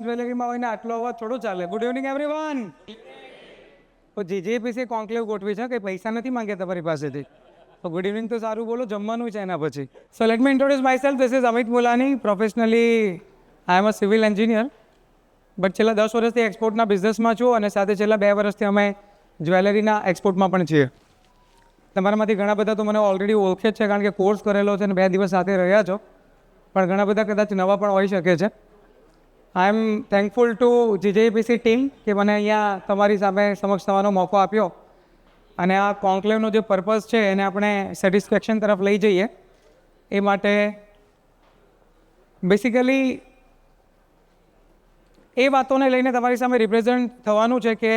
જ્વેલરીમાં હોય ને આટલો અવાજ થોડો ચાલે. Good evening everyone. તો જીજેપીસી કોન્ક્લેવ ગોઠવી છે કે પૈસા નથી માંગ્યા તમારી પાસેથી. તો ગુડ ઇવનિંગ તો સારું બોલો, જમવાનું છે એના પછી. So let me introduce myself. This is Amit Mulani. Professionally I am a civil engineer, but છેલ્લા 10 વર્ષથી એક્સપોર્ટના બિઝનેસમાં છું અને સાથે છેલ્લા 2 વર્ષથી અમે જ્વેલરીના એક્સપોર્ટમાં પણ છીએ. તમારામાંથી ઘણા બધા તો મને ઓલરેડી ઓળખે જ છે, કારણ કે કોર્સ કરેલો છે અને 2 દિવસ સાથે રહ્યા છો, પણ ઘણા બધા કદાચ નવા પણ હોઈ શકે છે. આઈ એમ થેન્કફુલ ટુ જીજેપીસી ટીમ કે મને અહીંયા તમારી સામે સમક્ષ થવાનો મોકો આપ્યો અને આ કોન્ક્લેવનો જે પર્પઝ છે એને આપણે સેટિસ્ફેક્શન તરફ લઈ જઈએ એ માટે બેસિકલી એ વાતોને લઈને તમારી સામે રિપ્રેઝન્ટ થવાનું છે કે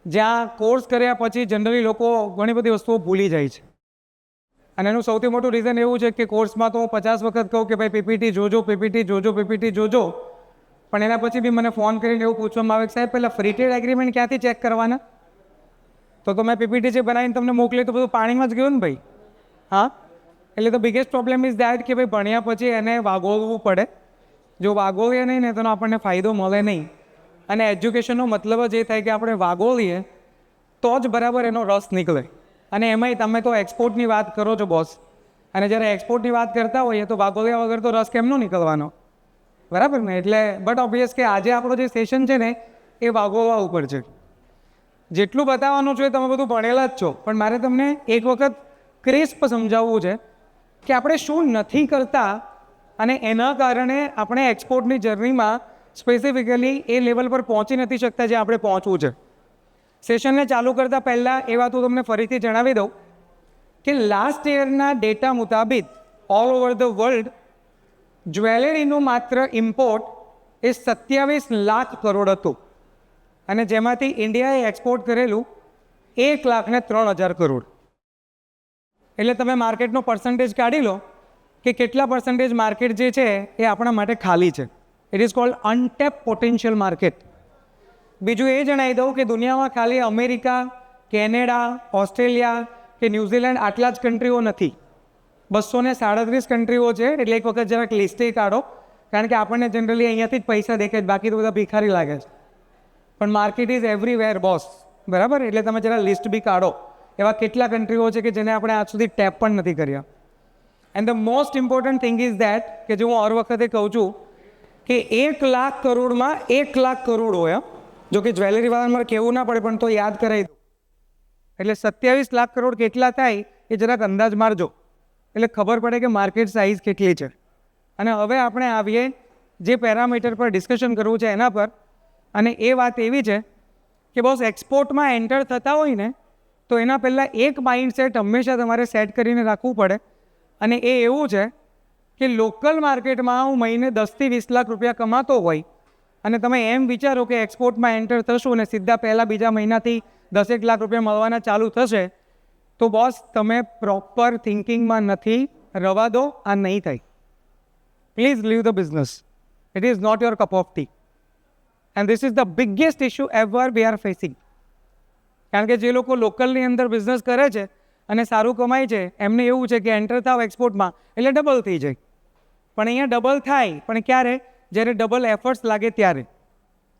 જ્યાં કોર્સ કર્યા પછી જનરલી લોકો ઘણી બધી વસ્તુઓ ભૂલી જાય છે. અને એનું સૌથી મોટું રીઝન એવું છે કે કોર્સમાં તો હું 50 વખત કહું કે ભાઈ પીપીટી જોજો, પીપીટી જોજો, પીપીટી જોજો, પણ એના પછી બી મને ફોન કરીને એવું પૂછવામાં આવે કે સાહેબ પહેલાં ફ્રી ટ્રેડ એગ્રીમેન્ટ ક્યાંથી ચેક કરવાના? તો મેં પીપીટી જે બનાવીને તમને મોકલી તો બધું પાણીમાં જ ગયું ને ભાઈ. હા, એટલે તો બિગેસ્ટ પ્રોબ્લેમ ઇઝ દેટ કે ભાઈ ભણ્યા પછી એને વાગોવવું પડે. જો વાગોવીએ નહીં ને તો આપણને ફાયદો મળે નહીં. અને એજ્યુકેશનનો મતલબ જ એ થાય કે આપણે વાગોવીએ તો જ બરાબર એનો રસ નીકળે. અને એમાંય તમે તો એક્સપોર્ટની વાત કરો છો બોસ, અને જ્યારે એક્સપોર્ટની વાત કરતા હોઈએ તો વાગોવ્યા વગર તો રસ કેમનો નીકળવાનો? બરાબર ને? એટલે બટ ઓબ્વિયસ કે આજે આપણો જે સેશન છે ને એ વાગોવા ઉપર છે. જેટલું બતાવવાનું છે તમે બધું ભણેલા જ છો, પણ મારે તમને એક વખત ક્રિસ્પ સમજાવવું છે કે આપણે શું નથી કરતા અને એના કારણે આપણે એક્સપોર્ટની જર્નીમાં સ્પેસિફિકલી એ લેવલ પર પહોંચી નથી શકતા જે આપણે પહોંચવું છે. સેશનને ચાલુ કરતાં પહેલાં એ વાત હું તમને ફરીથી જણાવી દઉં કે લાસ્ટ યરના ડેટા મુતાબિક ઓલ ઓવર ધ વર્લ્ડ જ્વેલરીનું માત્ર ઇમ્પોર્ટ એ 27 લાખ કરોડ હતું અને જેમાંથી ઇન્ડિયાએ એક્સપોર્ટ કરેલું 1,03,000 કરોડ. એટલે તમે માર્કેટનો પર્સન્ટેજ કાઢી લો કે કેટલા પર્સન્ટેજ માર્કેટ જે છે એ આપણા માટે ખાલી છે. It is called untapped potential market. બીજું એ જણાવી દઉં કે દુનિયામાં ખાલી અમેરિકા, કેનેડા, ઓસ્ટ્રેલિયા કે ન્યૂઝીલેન્ડ આટલા જ કન્ટ્રીઓ નથી. 237 કન્ટ્રીઓ છે. એટલે એક વખત જરાક લિસ્ટે કાઢો, કારણ કે આપણને જનરલી અહીંયાથી જ પૈસા દેખાય, બાકી તો બધા ભિખારી લાગે છે. પણ માર્કેટ ઇઝ એવરીવેર બોસ, બરાબર? એટલે તમે જરા લિસ્ટ બી કાઢો એવા કેટલા કન્ટ્રીઓ છે કે જેને આપણે આજ સુધી ટેપ પણ નથી કર્યા. And the most important thing is that કે જે હું હર વખતે કહું છું કે 1 લાખ કરોડમાં 1 લાખ કરોડ હોય. જો કે જ્વેલરીવાળાને મારે કહેવું ના પડે પણ તો યાદ કરાવી દઉં. એટલે 27 લાખ કરોડ કેટલા થાય એ જરાક અંદાજ મારજો, એટલે ખબર પડે કે માર્કેટ સાઇઝ કેટલી છે. અને હવે આપણે આવીએ જે પેરામીટર પર ડિસ્કશન કરવું છે એના પર. અને એ વાત એવી છે કે બોસ, એક્સપોર્ટમાં એન્ટર થતા હોય ને તો એના પહેલાં એક માઇન્ડસેટ હંમેશા તમારે સેટ કરીને રાખવું પડે, અને એ એવું છે કે લોકલ માર્કેટમાં હું મહિને 10 થી 20 લાખ રૂપિયા કમાતો હોય અને તમે એમ વિચારો કે એક્સપોર્ટમાં એન્ટર થશો અને સીધા પહેલાં બીજા મહિનાથી 10 લાખ રૂપિયા મળવાના ચાલુ થશે, તો બોસ તમે પ્રોપર થિંકિંગમાં નથી. રવા દો, આ નહીં થાય. Please leave the business. It is not your cup of tea and this is the biggest issue ever we are facing. કારણ કે જે લોકો લોકલની અંદર બિઝનેસ કરે છે અને સારું કમાય છે, એમને એવું છે કે એન્ટર થાવ એક્સપોર્ટમાં એટલે ડબલ થઈ જાય. પણ અહીંયા ડબલ થાય પણ ક્યારે? જ્યારે ડબલ એફર્ટ્સ લાગે ત્યારે.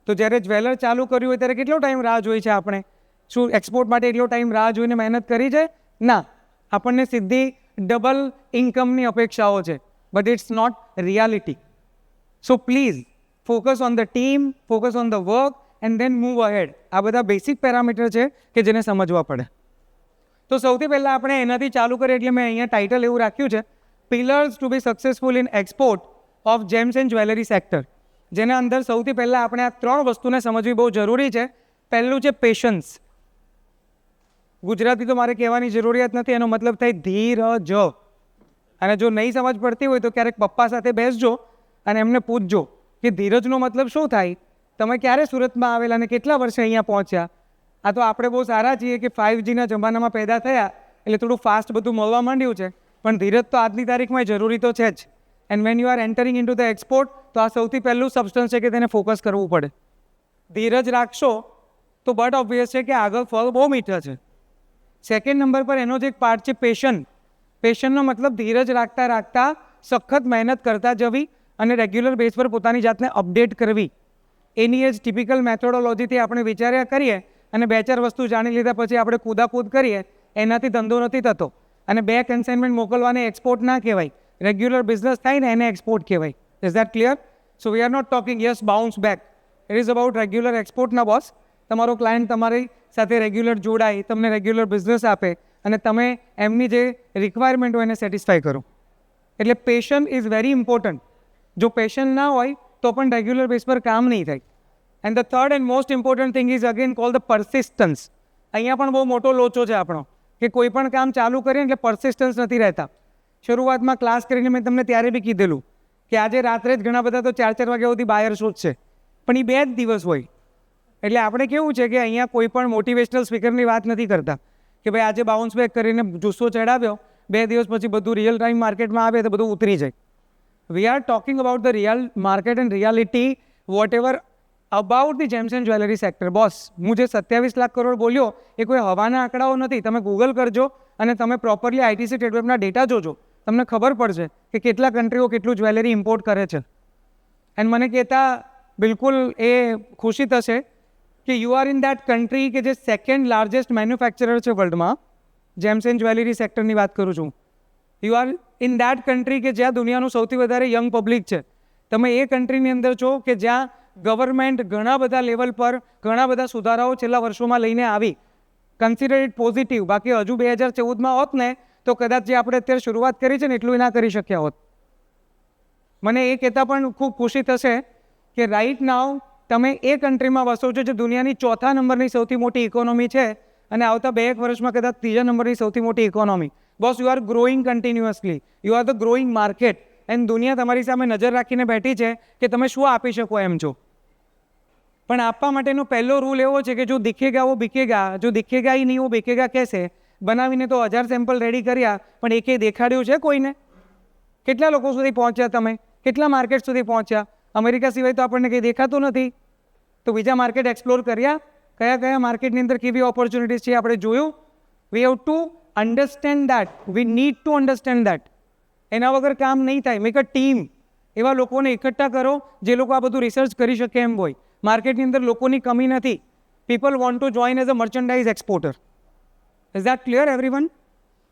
તો જ્યારે જ્વેલર ચાલુ કર્યું હોય ત્યારે કેટલો ટાઈમ રાહ જોઈ છે આપણે? શું એક્સપોર્ટ માટે એટલો ટાઈમ રાહ જોઈને મહેનત કરી છે? ના. આપણને સીધી ડબલ ઇન્કમની અપેક્ષાઓ છે, but it's not reality. So please focus on the team, focus on the work and then move ahead. આ બધા બેસિક પેરામીટર છે કે જેને સમજવા પડે. તો સૌથી પહેલાં આપણે એનાથી ચાલુ કરીએ, એટલે મેં અહીંયા ટાઇટલ એવું રાખ્યું છે, pillars to be successful in export of gems and jewellery sector. જેના અંદર સૌથી પહેલાં આપણે આ 3 વસ્તુને સમજવી બહુ જરૂરી છે. પહેલું છે પેશન્સ. ગુજરાતી તો મારે કહેવાની જરૂરિયાત નથી, એનો મતલબ થાય ધીરજ. અને જો નહીં સમજ પડતી હોય તો ક્યારેક પપ્પા સાથે બેસજો અને એમને પૂછજો કે ધીરજનો મતલબ શું થાય. તમે ક્યારે સુરતમાં આવેલા અને કેટલા વર્ષે અહીંયા પહોંચ્યા? આ તો આપણે બહુ સારા છીએ કે 5Gના જમાનામાં પેદા થયા એટલે થોડું ફાસ્ટ બધું મળવા માંડ્યું છે, પણ ધીરજ તો આજની તારીખમાં જરૂરી તો છે જ. And when you are entering in to the export, તો આ સૌથી પહેલું સબસ્ટન્સ છે કે તેને ફોકસ કરવું પડે. ધીરજ રાખશો તો બટ ઓબ્વિયસ છે કે આગળ ફળ બહુ મીઠા છે. સેકન્ડ નંબર પર એનો જ એક પાર્ટ છે પેશન. પેશનનો મતલબ ધીરજ રાખતા રાખતા સખત મહેનત કરતા જવી અને રેગ્યુલર બેઝ પર પોતાની જાતને અપડેટ કરવી. એની જ ટિપિકલ મેથોડોલોજીથી આપણે વિચાર્યા કરીએ અને 2-4 વસ્તુ જાણી લીધા પછી આપણે કૂદાકૂદ કરીએ, એનાથી ધંધો નથી થતો. અને 2 કન્સાઇનમેન્ટ મોકલવાને એક્સપોર્ટ ના કહેવાય. રેગ્યુલર બિઝનેસ થાય ને એને એક્સપોર્ટ કહેવાય. Is that clear? So we are not talking yes bounce back. It is about regular export ના બોસ. તમારો ક્લાયન્ટ તમારી સાથે રેગ્યુલર જોડાય, તમને રેગ્યુલર બિઝનેસ આપે અને તમે એમની જે રિક્વાયરમેન્ટ હોય એને સેટિસ્ફાય કરો. એટલે પેશન ઇઝ વેરી ઇમ્પોર્ટન્ટ. જો પેશન ના હોય તો પણ રેગ્યુલર બેઝ પર કામ નહીં થાય. And the third and most important thing is again call the persistence. અહીંયા પણ બહુ મોટો લોચો છે આપણો કે કોઈ પણ કામ ચાલુ કરીએ એટલે પરસિસ્ટન્સ નથી રહેતા. શરૂઆતમાં ક્લાસ કરીને મેં તમને ત્યારે બી કીધેલું કે આજે રાત્રે જ ઘણા બધા તો 4-4 વાગ્યા સુધી બાયર શોધશે, પણ એ 2 જ દિવસ હોય. એટલે આપણે કેવું છે કે અહીંયા કોઈ પણ મોટિવેશનલ સ્પીકરની વાત નથી કરતા કે ભાઈ આજે બાઉન્સ બેક કરીને જુસ્સો ચડાવ્યો, 2 દિવસ પછી બધું રિયલ ટાઈમ માર્કેટમાં આવે તો બધું ઉતરી જાય. We are talking about the real market and reality whatever about the gems and jewellery sector. Boss, હું જે 27 લાખ કરોડ બોલ્યો એ કોઈ હવાના આંકડાઓ નથી. તમે ગૂગલ કરજો અને તમે પ્રોપરલી આઈટીસી ટ્રેડવેબના ડેટા જોજો, તમને ખબર પડશે કે કેટલા કન્ટ્રીઓ કેટલું જ્વેલરી ઇમ્પોર્ટ કરે છે. એન્ડ મને કહેતા બિલકુલ એ ખુશી થશે કે you are in that country કે જે 2nd લાર્જેસ્ટ મેન્યુફેક્ચરર છે વર્લ્ડમાં. જેમ્સ એન્ડ જ્વેલરી સેક્ટરની વાત કરું છું. You are in that country કે જ્યાં દુનિયાનું સૌથી વધારે યંગ પબ્લિક છે. તમે એ કન્ટ્રીની અંદર છો કે જ્યાં ગવર્મેન્ટ ઘણા બધા લેવલ પર ઘણા બધા સુધારાઓ છેલ્લા વર્ષોમાં લઈને આવી. Consider it positive. બાકી હજુ 2014માં હોત ને તો કદાચ જે આપણે અત્યારે શરૂઆત કરી છે ને એટલું ના કરી શક્યા હોત. મને એ કહેતા પણ ખૂબ ખુશી થશે કે રાઇટ નાવ તમે એ કન્ટ્રીમાં વસો છો જે દુનિયાની 4થા નંબરની સૌથી મોટી ઇકોનોમી છે અને આવતા 2-1 વર્ષમાં કદાચ 3જા નંબરની સૌથી મોટી economy. Boss, you are growing continuously. You are the growing market. And દુનિયા તમારી સામે નજર રાખીને બેઠી છે કે તમે શું આપી શકો એમ છો. પણ આપવા માટેનો પહેલો રૂલ એવો છે કે જો દિખેગા વો બિકેગા, જો દિખેગા ही નહીં વો બિકેગા कैसे. બનાવીને તો 1000 સેમ્પલ રેડી કર્યા પણ એકે દેખાડ્યું છે કોઈને? કેટલા લોકો સુધી પહોંચ્યા તમે? કેટલા માર્કેટ સુધી પહોંચ્યા? અમેરિકા સિવાય તો આપણને કંઈ દેખાતું નથી. તો બીજા માર્કેટ એક્સપ્લોર કર્યા? કયા કયા માર્કેટની અંદર કેવી ઓપોર્ચ્યુનિટીઝ છે આપણે જોયું? વી have to understand that. V need to understand that. એના વગર કામ નહીં થાય. Make a team. એવા લોકોને એકઠા કરો જે લોકો આ બધું રિસર્ચ કરી શકે એમ હોય. માર્કેટની અંદર લોકોની કમી નથી. People want to join as a merchandise exporter. Is that clear everyone?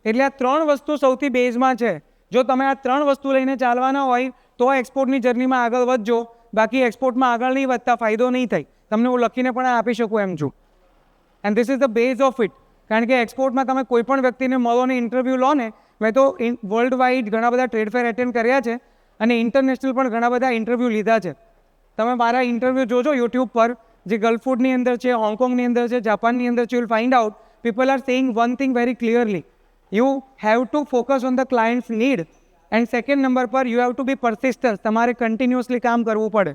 એટલે આ 3 વસ્તુ સૌથી બેઝમાં છે. જો તમે આ 3 વસ્તુ લઈને ચાલવાના હોય તો એક્સપોર્ટની જર્નીમાં આગળ વધજો. બાકી એક્સપોર્ટમાં આગળ નહીં વધતા ફાયદો નહીં થાય. તમને હું લખીને પણ આપી શકું એમ છું. And this is the base of it. કારણ કે એક્સપોર્ટમાં તમે કોઈ પણ વ્યક્તિને મળો ને ઇન્ટરવ્યૂ લો ને, મેં તો વર્લ્ડ વાઇડ ઘણા બધા ટ્રેડ ફેર એટેન્ડ કર્યા છે અને ઇન્ટરનેશનલ પણ ઘણા બધા ઇન્ટરવ્યૂ લીધા છે. તમે મારા ઇન્ટરવ્યૂ જોજો યુટ્યુબ પર, જે ગલ્ફ ફૂડની અંદર છે, હોંગકોંગની અંદર છે, જાપાનની અંદર છે. You will find out people are saying one thing very clearly. You have two focus on the clients need. And second number પર યુ હેવ ટુ બી પરસિસ્ટન્સ. તમારે કન્ટિન્યુઅસલી કામ કરવું પડે.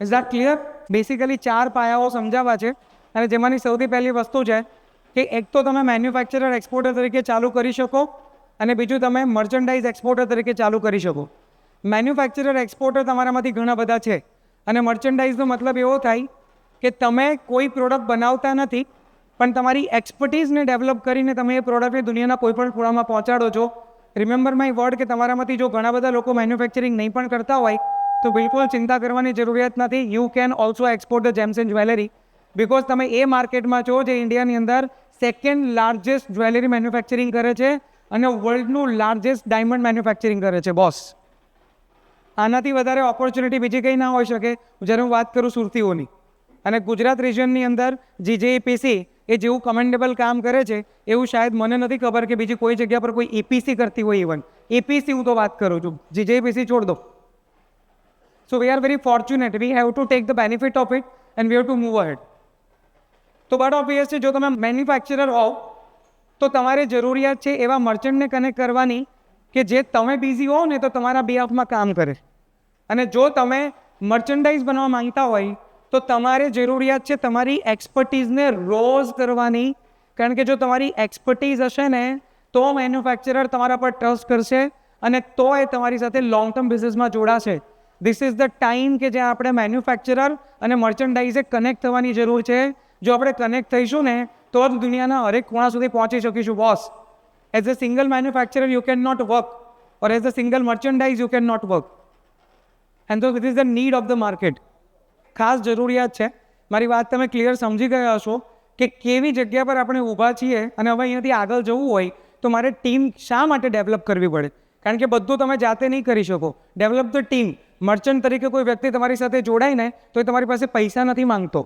Is that clear? બેસિકલી 4 પાયાઓ સમજાવવા છે અને જેમાંની સૌથી પહેલી વસ્તુ છે કે એક તો તમે મેન્યુફેક્ચરર એક્સપોર્ટર તરીકે ચાલુ કરી શકો અને બીજું તમે મર્ચન્ડાઇઝ એક્સપોર્ટર તરીકે ચાલુ કરી શકો. મેન્યુફેક્ચરર એક્સપોર્ટર તમારામાંથી ઘણા બધા છે અને મર્ચન્ડાઇઝનો મતલબ એવો થાય કે તમે કોઈ પ્રોડક્ટ બનાવતા નથી પણ તમારી એક્સપર્ટીઝને ડેવલપ કરીને તમે એ પ્રોડક્ટને દુનિયાના કોઈ પણ ખૂણામાં પહોંચાડો છો. રિમેમ્બર માય વર્ડ કે તમારામાંથી જો ઘણા બધા લોકો મેન્યુફેક્ચરિંગ નહીં પણ કરતા હોય તો બિલકુલ ચિંતા કરવાની જરૂરિયાત નથી. You can also export the James and jewellery because તમે એ માર્કેટમાં છો જે ઇન્ડિયાની અંદર 2nd લાર્જેસ્ટ જ્વેલરી મેન્યુફેક્ચરિંગ કરે છે અને વર્લ્ડનું લાર્જેસ્ટ ડાયમંડ મેન્યુફેક્ચરિંગ કરે છે. બોસ, આનાથી વધારે ઓપોર્ચ્યુનિટી બીજી કંઈ ના હોઈ શકે જ્યારે હું વાત કરું સુરતીઓની. અને ગુજરાત રિજનની અંદર જીજેઈપીસી એ જેવું કમેન્ડેબલ કામ કરે છે એવું શાયદ મને નથી ખબર કે બીજી કોઈ જગ્યા પર કોઈ ઈપીસી કરતી હોય. ઇવન ઈપીસી હું તો વાત કરું છું, જીજેઈપીસી છોડ દો. So we are very fortunate. We have to take the benefit of it and we have to move ahead. તો બટ ઓબ્વિયસ છે જો તમે મેન્યુફેક્ચરર હોવ તો તમારે જરૂરિયાત છે એવા મર્ચન્ટને કનેક્ટ કરવાની કે જે તમે બિઝી હો ને તો તમારા બિહાફમાં કામ કરે. અને જો તમે મર્ચન્ડાઇઝ બનવા માંગતા હોય તો તમારે જરૂરિયાત છે તમારી એક્સપર્ટીઝને રોઝ કરવાની. કારણ કે જો તમારી એક્સપર્ટીઝ હશે ને તો મેન્યુફેક્ચરર તમારા પર ટ્રસ્ટ કરશે અને તો એ તમારી સાથે લોંગ ટર્મ બિઝનેસમાં જોડાશે. ધીસ ઇઝ ધ ટાઈમ કે જ્યાં આપણે મેન્યુફેક્ચરર અને મર્ચન્ડાઇઝે કનેક્ટ થવાની જરૂર છે. જો આપણે કનેક્ટ થઈશું ને તો જ દુનિયાના હરેક ખૂણા સુધી પહોંચી શકીશું. Boss, as a single manufacturer you can not work or as a single merchandise you can not work. And so this is the need of the market. ખાસ જરૂરિયાત છે. મારી વાત તમે ક્લિયર સમજી ગયા હશો કે કેવી જગ્યા પર આપણે ઊભા છીએ અને હવે અહીંયાથી આગળ જવું હોય તો મારે ટીમ શા માટે ડેવલપ કરવી પડે. કારણ કે બધું તમે જાતે નહીં કરી શકો. Develop the team. મર્ચન્ટ તરીકે કોઈ વ્યક્તિ તમારી સાથે જોડાય ને તો એ તમારી પાસે પૈસા નથી માંગતો.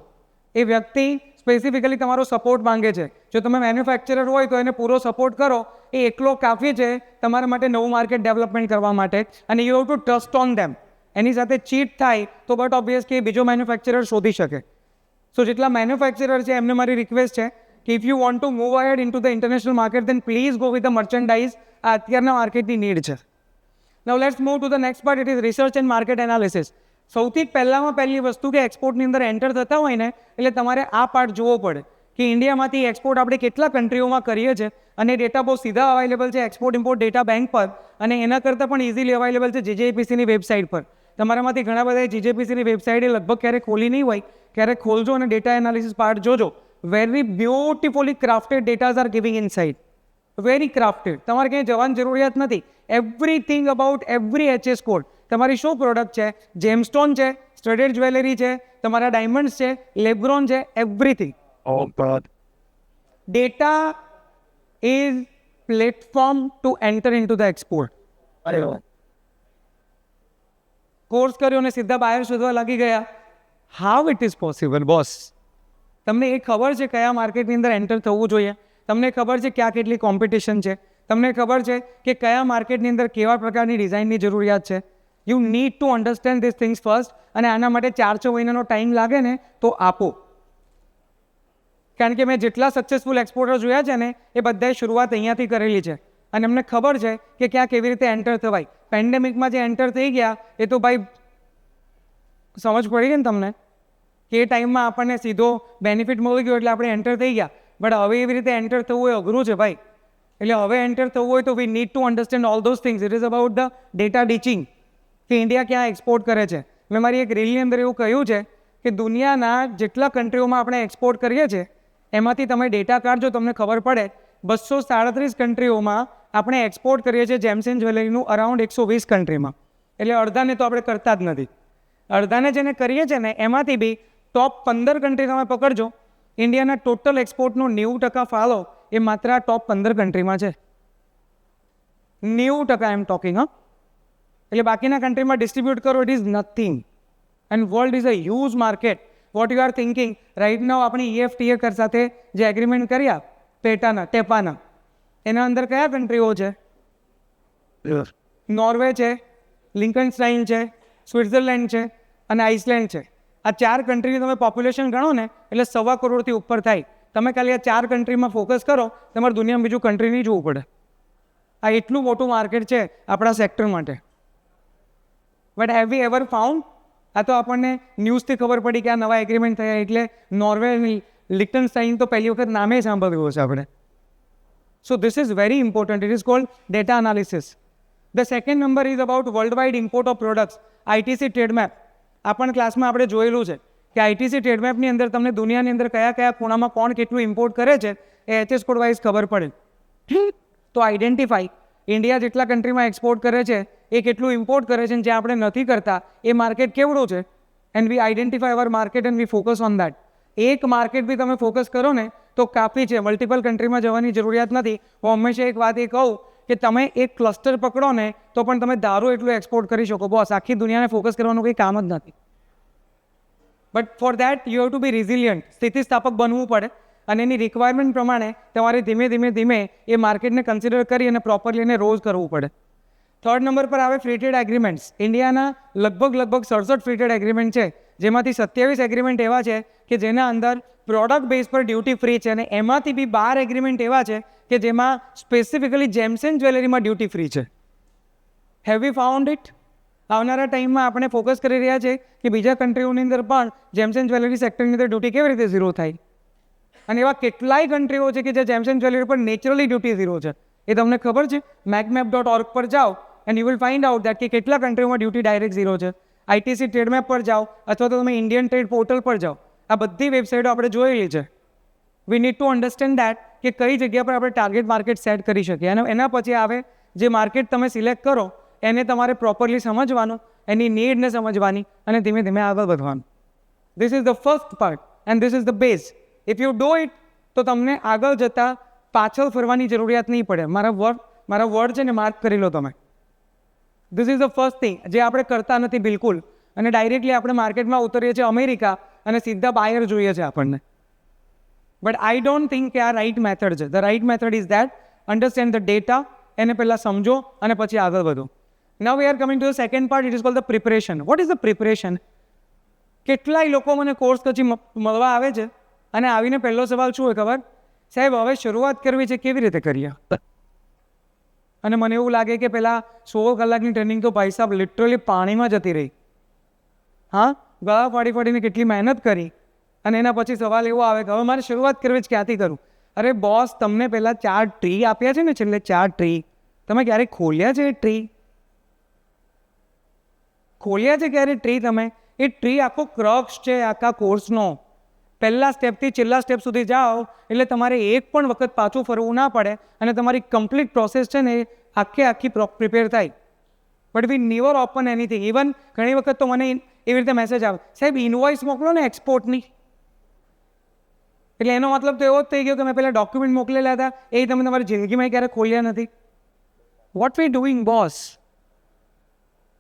એ વ્યક્તિ સ્પેસિફિકલી તમારો સપોર્ટ માંગે છે. જો તમે મેન્યુફેક્ચરર હોય તો એને પૂરો સપોર્ટ કરો. એ એકલો કાફી છે તમારા માટે નવું માર્કેટ ડેવલપમેન્ટ કરવા માટે. અને you have to trust on them. એની સાથે ચીટ થાય તો બટ ઓબ્વિયસ કે બીજો મેન્યુફેક્ચરર શોધી શકે. સો જેટલા મેન્યુફેક્ચરર છે એમને મારી રિક્વેસ્ટ છે કે if you want to move ahead into the international market then please go with the merchandise. આ અત્યારના માર્કેટની નીડ છે. Now let's move to the next part. It is research and market analysis. સૌથી પહેલી વસ્તુ કે એક્સપોર્ટની અંદર enter થતા હોય ને એટલે તમારે આ પાર્ટ જોવો પડે કે ઇન્ડિયામાંથી એક્સપોર્ટ આપણે કેટલા કન્ટ્રીઓમાં કરીએ છીએ અને ડેટા બહુ સીધા અવેલેબલ છે એક્સપોર્ટ ઇમ્પોર્ટ ડેટા બેંક પર અને એના કરતાં પણ ઇઝીલી અવેલેબલ છે જીજેપીસીની વેબસાઇટ પર. તમારામાંથી ઘણા બધા જીજેપીસીની વેબસાઇટે લગભગ ક્યારેક ખોલી નહીં હોય. ક્યારેક ખોલજો અને ડેટા એનાલિસિસ પાર્ટ જોજો. Very beautifully crafted datas are giving inside. Very crafted. તમારે ક્યાંય જવાની જરૂરિયાત નથી. Everything about every HS code. તમારી શું પ્રોડક્ટ છે, જેમસ્ટોન છે, સ્ટડેડ જ્વેલરી છે, તમારા ડાયમંડ્સ છે, લેબ્રોન છે, everything. Data is platform two enter in to the export. Course કર્યો અને સીધા બાયર શોધવા લાગી ગયા. How it is possible boss? તમને એ ખબર છે કયા માર્કેટની અંદર એન્ટર થવું જોઈએ? તમને ખબર છે ક્યાં કેટલી કોમ્પિટિશન છે? તમને ખબર છે કે કયા માર્કેટની અંદર કેવા પ્રકારની ડિઝાઇનની જરૂરિયાત છે? You need to understand this things first. અને આના માટે 4-6 મહિનાનો ટાઈમ લાગે ને તો આપો. કારણ કે મેં જેટલા સક્સેસફુલ એક્સપોર્ટર જોયા છે ને એ બધાએ શરૂઆત અહીંયાથી કરેલી છે અને એમને ખબર છે કે ક્યાં કેવી રીતે એન્ટર થવાય. પેન્ડેમિકમાં જે એન્ટર થઈ ગયા એ તો ભાઈ સમજ પડી ગઈ ને તમને કે એ ટાઈમમાં આપણને સીધો બેનિફિટ મળી ગયો એટલે આપણે એન્ટર થઈ ગયા. બટ હવે એવી રીતે એન્ટર થવું એ અઘરું છે ભાઈ. એટલે હવે એન્ટર થવું હોય તો we need to understand all those things. It is about the data ditching કે ઇન્ડિયા ક્યાં એક્સપોર્ટ કરે છે. મેં મારી એક રીલની અંદર એવું કહ્યું છે કે દુનિયાના જેટલા કન્ટ્રીઓમાં આપણે એક્સપોર્ટ કરીએ છીએ એમાંથી તમે ડેટા કાઢજો તમને ખબર પડે 237 કન્ટ્રીઓમાં આપણે એક્સપોર્ટ કરીએ છીએ જેમ્સ એન્ડ જ્વેલરીનું અરાઉન્ડ 120 કન્ટ્રીમાં. એટલે અડધાને તો આપણે કરતા જ નથી. અડધાને જેને કરીએ છીએ ને એમાંથી બી ટોપ 15 કન્ટ્રી તમે પકડજો. ઇન્ડિયાના ટોટલ એક્સપોર્ટનો 90% ફાળો એ માત્ર આ ટોપ 15 કન્ટ્રીમાં છે. 90% આઈ એમ ટોકિંગ. એટલે બાકીના કન્ટ્રીમાં ડિસ્ટ્રીબ્યુટ કરો it is nothing. And world is a huge market. What you are thinking right now આપણે EFTA સાથે જે એગ્રીમેન્ટ કર્યા ટેપાના એના અંદર કયા કન્ટ્રીઓ છે? નોર્વે છે, લિંકનસ્ટાઇન છે, સ્વિટ્ઝરલેન્ડ છે અને આઇસલેન્ડ છે. આ 4 કન્ટ્રીની તમે પોપ્યુલેશન ગણો ને એટલે 1.25 કરોડથી ઉપર થાય. તમે ખાલી આ 4 કન્ટ્રીમાં ફોકસ કરો તમારે દુનિયામાં બીજું કન્ટ્રી નહીં જોવું પડે. આ એટલું મોટું માર્કેટ છે આપણા સેક્ટર માટે. But have V ever found? આ તો આપણને ન્યૂઝથી ખબર પડી કે આ નવા એગ્રીમેન્ટ થયા એટલે નોર્વે લિંકનસ્ટાઇન તો પહેલી વખત નામે સાંભળ્યું છે આપણે. સો this is very important. It is cold data analysis. The second number is about world wide import of products. ITC trade map. આ પણ ક્લાસમાં આપણે જોયેલું છે કે ITC ટ્રેડ મેપની અંદર તમને દુનિયાની અંદર કયા કયા ખૂણામાં કોણ કેટલું ઇમ્પોર્ટ કરે છે એ HS કોડ વાઇઝ ખબર પડે. તો આઈડેન્ટિફાઈ ઇન્ડિયા જેટલા કન્ટ્રીમાં એક્સપોર્ટ કરે છે એ કેટલું ઇમ્પોર્ટ કરે છે અને જે આપણે નથી કરતા એ માર્કેટ કેવડું છે. And we identify our market and we focus on that. એક માર્કેટ બી તમે ફોકસ કરો ને તો કાફી છે. મલ્ટિપલ કન્ટ્રીમાં જવાની જરૂરિયાત નથી. હું હંમેશા એક વાત એ કહું કે તમે એક ક્લસ્ટર પકડો ને તો પણ તમે ધારો એટલું એક્સપોર્ટ કરી શકો. બોસ આખી દુનિયાને ફોકસ કરવાનું કંઈ કામ જ નથી. But for that you have to be resilient. સ્થિતિસ્થાપક બનવું પડે અને એની રિક્વાયરમેન્ટ પ્રમાણે તમારે ધીમે ધીમે એ માર્કેટને કન્સિડર કરી અને પ્રોપરલી એને રોઝ કરવું પડે. થર્ડ નંબર પર આવે ફ્રી ટ્રેડ એગ્રીમેન્ટ્સ. ઇન્ડિયાના લગભગ 67 ફ્રી ટ્રેડ એગ્રીમેન્ટ છે જેમાંથી 27 એગ્રીમેન્ટ એવા છે કે જેના અંદર પ્રોડક્ટ બેઝ પર ડ્યુટી ફ્રી છે અને એમાંથી બી 12 એગ્રીમેન્ટ એવા છે કે જેમાં સ્પેસિફિકલી જેમ્સ એન્ડ જ્વેલરીમાં ડ્યુટી ફ્રી છે. Have we found it? આવનારા ટાઈમમાં આપણે ફોકસ કરી રહ્યા છે કે બીજા કન્ટ્રીઓની અંદર પણ જેમ્સ એન્ડ જ્વેલરી સેક્ટરની અંદર ડ્યુટી કેવી રીતે ઝીરો થાય. અને એવા કેટલાય કન્ટ્રીઓ છે કે જે જેમ્સ એન્ડ જ્વેલરી પર નેચરલી ડ્યુટી ઝીરો છે. એ તમને ખબર છે? macmap.org પર જાઓ and you will find out that કે કેટલા કન્ટ્રીઓમાં ડ્યુટી ડાયરેક્ટ ઝીરો છે. ITC ટ્રેડ મેપ પર જાઓ અથવા તો તમે ઇન્ડિયન ટ્રેડ પોર્ટલ પર જાઓ. આ બધી વેબસાઇટો આપણે જોયેલી છે. વી નીડ ટુ અન્ડરસ્ટેન્ડ દેટ કે કઈ જગ્યા પર આપણે ટાર્ગેટ માર્કેટ સેટ કરી શકીએ અને એના પછી આવે જે માર્કેટ તમે સિલેક્ટ કરો એને તમારે પ્રોપરલી સમજવાનું, એની નીડને સમજવાની અને ધીમે ધીમે આગળ વધવાનું. This is the first part and this is the base. If you do it તો તમને આગળ જતાં પાછળ ફરવાની જરૂરિયાત નહીં પડે. મારા વર્ડ છે ને માર્ક કરી લો તમે. This is the first thing જે આપણે કરતા નથી બિલકુલ, અને ડાયરેક્ટલી આપણે માર્કેટમાં ઉતરીએ છીએ અમેરિકા અને સીધા બાયર જોઈએ છે આપણને. બટ આઈ ડોન્ટ થિંક કે આ રાઇટ મેથડ છે. The right method is that understand the data, એને પહેલાં સમજો અને પછી આગળ વધો. Now we are coming to the second part. It is called the preparation. What is the preparation? કેટલાય લોકો મને કોર્સ પછી મળવા આવે છે અને આવીને પહેલો સવાલ શું હોય ખબર? સાહેબ હવે શરૂઆત કરવી છે, કેવી રીતે કરીએ? અને મને એવું લાગે કે પેલા 16 કલાકની ટ્રેનિંગ તો ભાઈ સાહેબ લિટરલી પાણીમાં જતી રહી. હા, ગળા ફાડીને કેટલી મહેનત કરી અને એના પછી સવાલ એવો આવે કે હવે મારે શરૂઆત કરવી જ ક્યાંથી કરું? અરે બોસ, તમને પહેલાં 4 ટ્રી આપ્યા છે ને, છેલ્લે 4 ટ્રી તમે ક્યારેક ખોલ્યા છે? એ ટ્રી ખોલ્યા છે ક્યારે? ટ્રી તમે એ ટ્રી આખો ક્રક્સ છે આખા કોર્સનો. પહેલા સ્ટેપથી છેલ્લા સ્ટેપ સુધી જાઓ એટલે તમારે એક પણ વખત પાછું ફરવું ના પડે અને તમારી કમ્પ્લીટ પ્રોસેસ છે ને આખી પ્રિપેર થાય. But we never open anything. Even ઘણી વખત તો મને એવી રીતે મેસેજ આવે, સાહેબ ઇનવોઇસ મોકલો ને એક્સપોર્ટની. એટલે એનો મતલબ તો એવો જ થઈ ગયો કે મેં પહેલાં ડોક્યુમેન્ટ મોકલેલા હતા, એ તમે તમારી જિંદગીમાં ક્યારે ખોલ્યા નથી. What we doing boss?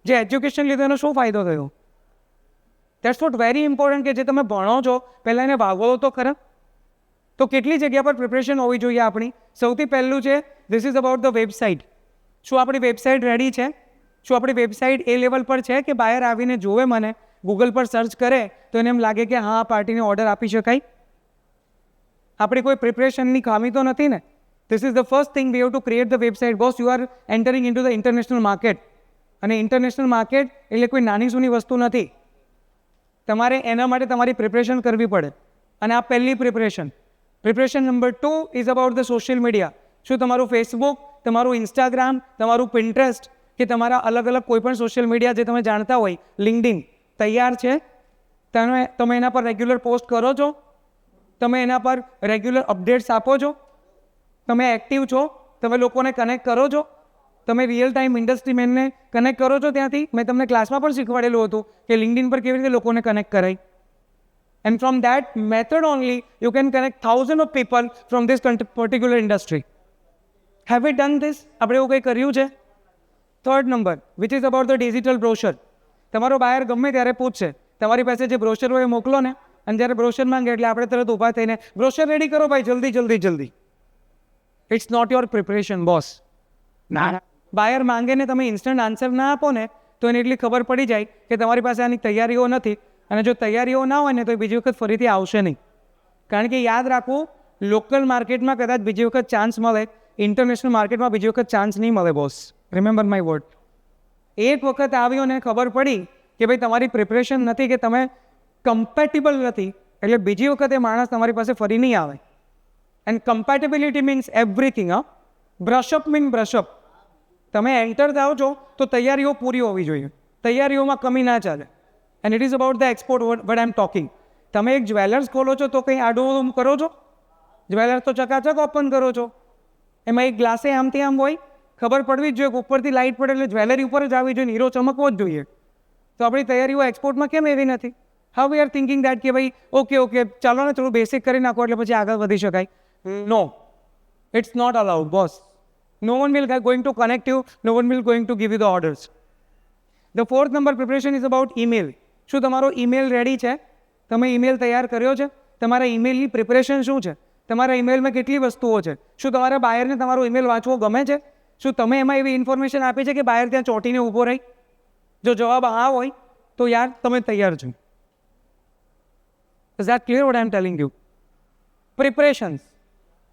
જે એજ્યુકેશન લીધું એનો શું ફાયદો થયો? દેટ્સ વોટ વેરી ઇમ્પોર્ટન્ટ કે જે તમે ભણો છો પહેલાં એને ભાગવો તો ખરા. તો કેટલી જગ્યા પર પ્રિપરેશન હોવી જોઈએ આપણી? સૌથી પહેલું છે this is about the website. શું આપણી વેબસાઇટ રેડી છે? શું આપણી વેબસાઇટ એ લેવલ પર છે કે બહાર આવીને જોવે મને, ગૂગલ પર સર્ચ કરે તો એને એમ લાગે કે હા પાર્ટીને ઓર્ડર આપી શકાય? આપણી કોઈ પ્રિપરેશનની ખામી તો નથી ને? This is the first thing. V have to create the website. Boss, you are entering in two the international market. અને ઇન્ટરનેશનલ માર્કેટ એટલે કોઈ નાની સૂની વસ્તુ નથી. તમારે એના માટે તમારી પ્રિપરેશન કરવી પડે. અને આ પહેલી preparation. Preparation number 2 is about the social media. શું તમારું ફેસબુક, તમારું ઇન્સ્ટાગ્રામ, તમારું પિન્ટરેસ્ટ કે તમારા અલગ અલગ કોઈ પણ સોશિયલ મીડિયા જે તમે જાણતા હોય, લિંક્ડઇન તૈયાર છે? તમે એના પર રેગ્યુલર પોસ્ટ કરો છો? તમે એના પર રેગ્યુલર અપડેટ્સ આપો છો? તમે એક્ટિવ છો? તમે લોકોને કનેક્ટ કરો છો? તમે રિયલ ટાઈમ ઇન્ડસ્ટ્રી મેનને કનેક્ટ કરો છો ત્યાંથી? મેં તમને ક્લાસમાં પણ શીખવાડેલું હતું કે લિંક્ડઇન પર કેવી રીતે લોકોને કનેક્ટ કરાય. And from that method only you can connect thousand of people from this particular industry. Have V done this? આપણે એવું કંઈ કર્યું છે? Third number, which is about the digital brochure. તમારો બાયર ગમે ત્યારે પૂછશે, તમારી પાસે જે બ્રોશર હોય એ મોકલો ને. અને જ્યારે બ્રોશર માંગે એટલે આપણે તરત ઊભા થઈને બ્રોશર રેડી કરો ભાઈ, જલ્દી. It's not your preparation boss. ના, બાયર માંગે ને તમે ઇન્સ્ટન્ટ આન્સર ના આપો ને તો એને એટલી ખબર પડી જાય કે તમારી પાસે આની તૈયારીઓ નથી. અને જો તૈયારીઓ ના હોય ને તો બીજી વખત ફરીથી આવશે નહીં. કારણ કે યાદ રાખવું, લોકલ માર્કેટમાં કદાચ બીજી વખત ચાન્સ મળે, ઇન્ટરનેશનલ માર્કેટમાં બીજી વખત ચાન્સ નહીં મળે બોસ. Remember my word. એક વખત આવ્યો ને ખબર પડી કે ભાઈ તમારી પ્રિપરેશન નથી, કે તમે કમ્પેટેબલ નથી, એટલે બીજી વખત એ માણસ તમારી પાસે ફરી નહીં આવે. And compatibility means everything. Brush up mean brush up. તમે એન્ટર થાઓ છો તો તૈયારીઓ પૂરી હોવી જોઈએ. તૈયારીઓમાં કમી ના ચાલે. And it is about the export વટ આઈ એમ ટોકિંગ. તમે એક જ્વેલર્સ ખોલો છો તો કંઈ આડું કરો છો? જ્વેલર્સ તો ચકાચક ઓપન કરો છો. એમાં એક ગ્લાસે આમથી આમ હોય, ખબર પડવી જ જોઈએ. ઉપરથી લાઇટ પડે એટલે જ્વેલરી ઉપર જ આવી જોઈએ, હીરો ચમકવો જ જોઈએ. તો આપણી તૈયારીઓ એક્સપોર્ટમાં કેમ એવી નથી? How we are thinking that કે ભાઈ ઓકે ચાલો ને થોડું બેસિક કરી નાખો એટલે પછી આગળ વધી શકાય. No, it's not allowed boss. No one will going to connect you. No one will going to give you the orders. The fourth number preparation is about email. શું તમારો ઈમેલ રેડી છે? તમે ઈમેલ તૈયાર કર્યો છે? તમારા ઈમેલની preparation શું છે? તમારા ઈમેલમાં કેટલી વસ્તુઓ છે? શું તમારા બાયરને તમારો ઈમેલ વાંચવો ગમે છે? શું તમે એમાં એવી ઇન્ફોર્મેશન આપી છે કે બાયર ત્યાં ચોંટીને ઊભો રહી? જો જવાબ હા હોય તો યાર તમે તૈયાર છો. Is that clear what I am telling you?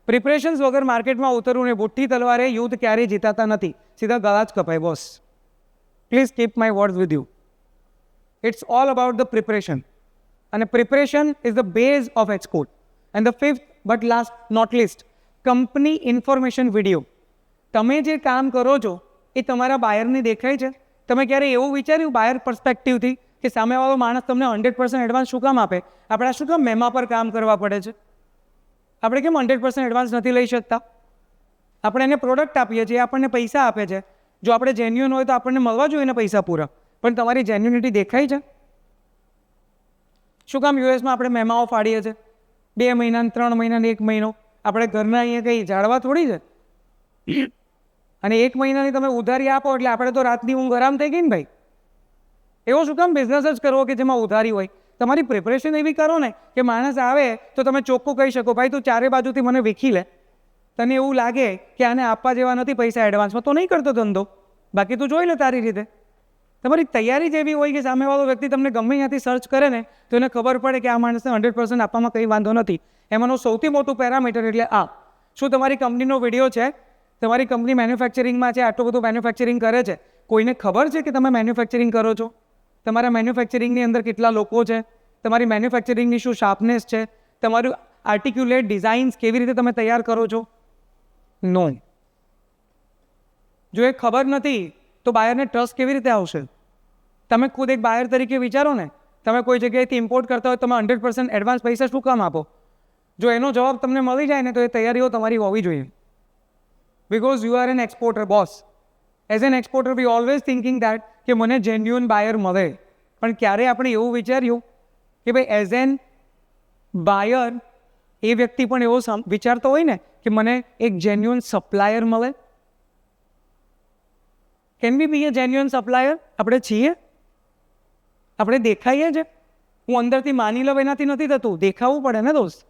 Preparations વગર માર્કેટમાં ઉતરવું ને બુઠ્ઠી તલવારે યુદ્ધ ક્યારેય જીતાતા નથી. સીધા ગળા જ કપાય boss. Please keep my words with you. It's all about the preparation. અને preparation is the base of export. And the fifth but last not least, company information video. તમે જે કામ કરો છો એ તમારા બાયરને દેખાય છે? તમે ક્યારે એવું વિચાર્યું બાયર પર્સપેક્ટિવથી કે સામેવાળો માણસ તમને 100% એડવાન્સ શું કામ આપે? આપણે શું કામ મેમા પર કામ કરવા પડે છે? આપણે કેમ 100% એડવાન્સ નથી લઈ શકતા? આપણે એને પ્રોડક્ટ આપીએ છીએ, આપણને પૈસા આપે છે. જો આપણે જેન્યુઅન હોય તો આપણને મળવા જોઈએ ને પૈસા પૂરા. પણ તમારી જેન્યુનિટી દેખાય છે? શું કામ યુએસમાં આપણે મેમાઓ ફાડીએ છીએ 2 મહિના 3 મહિના 1 મહિનો? આપણે ઘરના અહીંયા કંઈ જાળવા થોડી છે. અને 1 મહિનાની તમે ઉધારી આપો એટલે આપણે તો રાતની ઊંઘ આરામ થઈ ગઈ ને ભાઈ. એવો શું કામ બિઝનેસ જ કરવો કે જેમાં ઉધારી હોય? તમારી પ્રિપરેશન એવી કરો ને કે માણસ આવે તો તમે ચોખ્ખું કહી શકો, ભાઈ તું ચારે બાજુથી મને વીખી લે. તને એવું લાગે કે આને આપવા જેવા નથી પૈસા એડવાન્સમાં, તો નહીં કરતો ધંધો. બાકી તું જોઈ લે તારી રીતે. તમારી તૈયારી જેવી હોય કે સામેવાળો વ્યક્તિ તમને ગમે ત્યાંથી સર્ચ કરે ને તો એને ખબર પડે કે આ માણસને 100% આપવામાં કંઈ વાંધો નથી. એમાંનું સૌથી મોટું પેરામીટર એટલે આ. શું તમારી કંપનીનો વિડીયો છે? તમારી કંપની મેન્યુફેક્ચરિંગમાં છે, આટલું બધું મેન્યુફેક્ચરિંગ કરે છે, કોઈને ખબર છે કે તમે મેન્યુફેક્ચરિંગ કરો છો? તમારા મેન્યુફેક્ચરિંગની અંદર કેટલા લોકો છે? તમારી મેન્યુફેક્ચરિંગની શું શાર્પનેસ છે? તમારું આર્ટિક્યુલેટ ડિઝાઇન્સ કેવી રીતે તમે તૈયાર કરો છો? નો. જો એ ખબર નથી તો બાયરને ટ્રસ્ટ કેવી રીતે આવશે? તમે ખુદ એક બાયર તરીકે વિચારો ને, તમે કોઈ જગ્યાએથી ઇમ્પોર્ટ કરતા હોય તમે 100% એડવાન્સ પૈસા શું કામ આપો? જો એનો જવાબ તમને મળી જાય ને તો એ તૈયારીઓ તમારી હોવી જોઈએ. Because you are an exporter boss. As an exporter we always thinking that કે મને જેન્યુઅન બાયર મળે. પણ ક્યારે આપણે એવું વિચાર્યું કે ભાઈ એઝ એન બાયર એ વ્યક્તિ પણ એવો વિચારતો હોય ને કે મને એક જેન્યુઅન સપ્લાયર મળે? Can be be a genuine supplier? આપણે છીએ? આપણે દેખાઈએ છે? હું અંદરથી માની લઉં એનાથી નથી થતું, દેખાવું પડે ને દોસ્ત.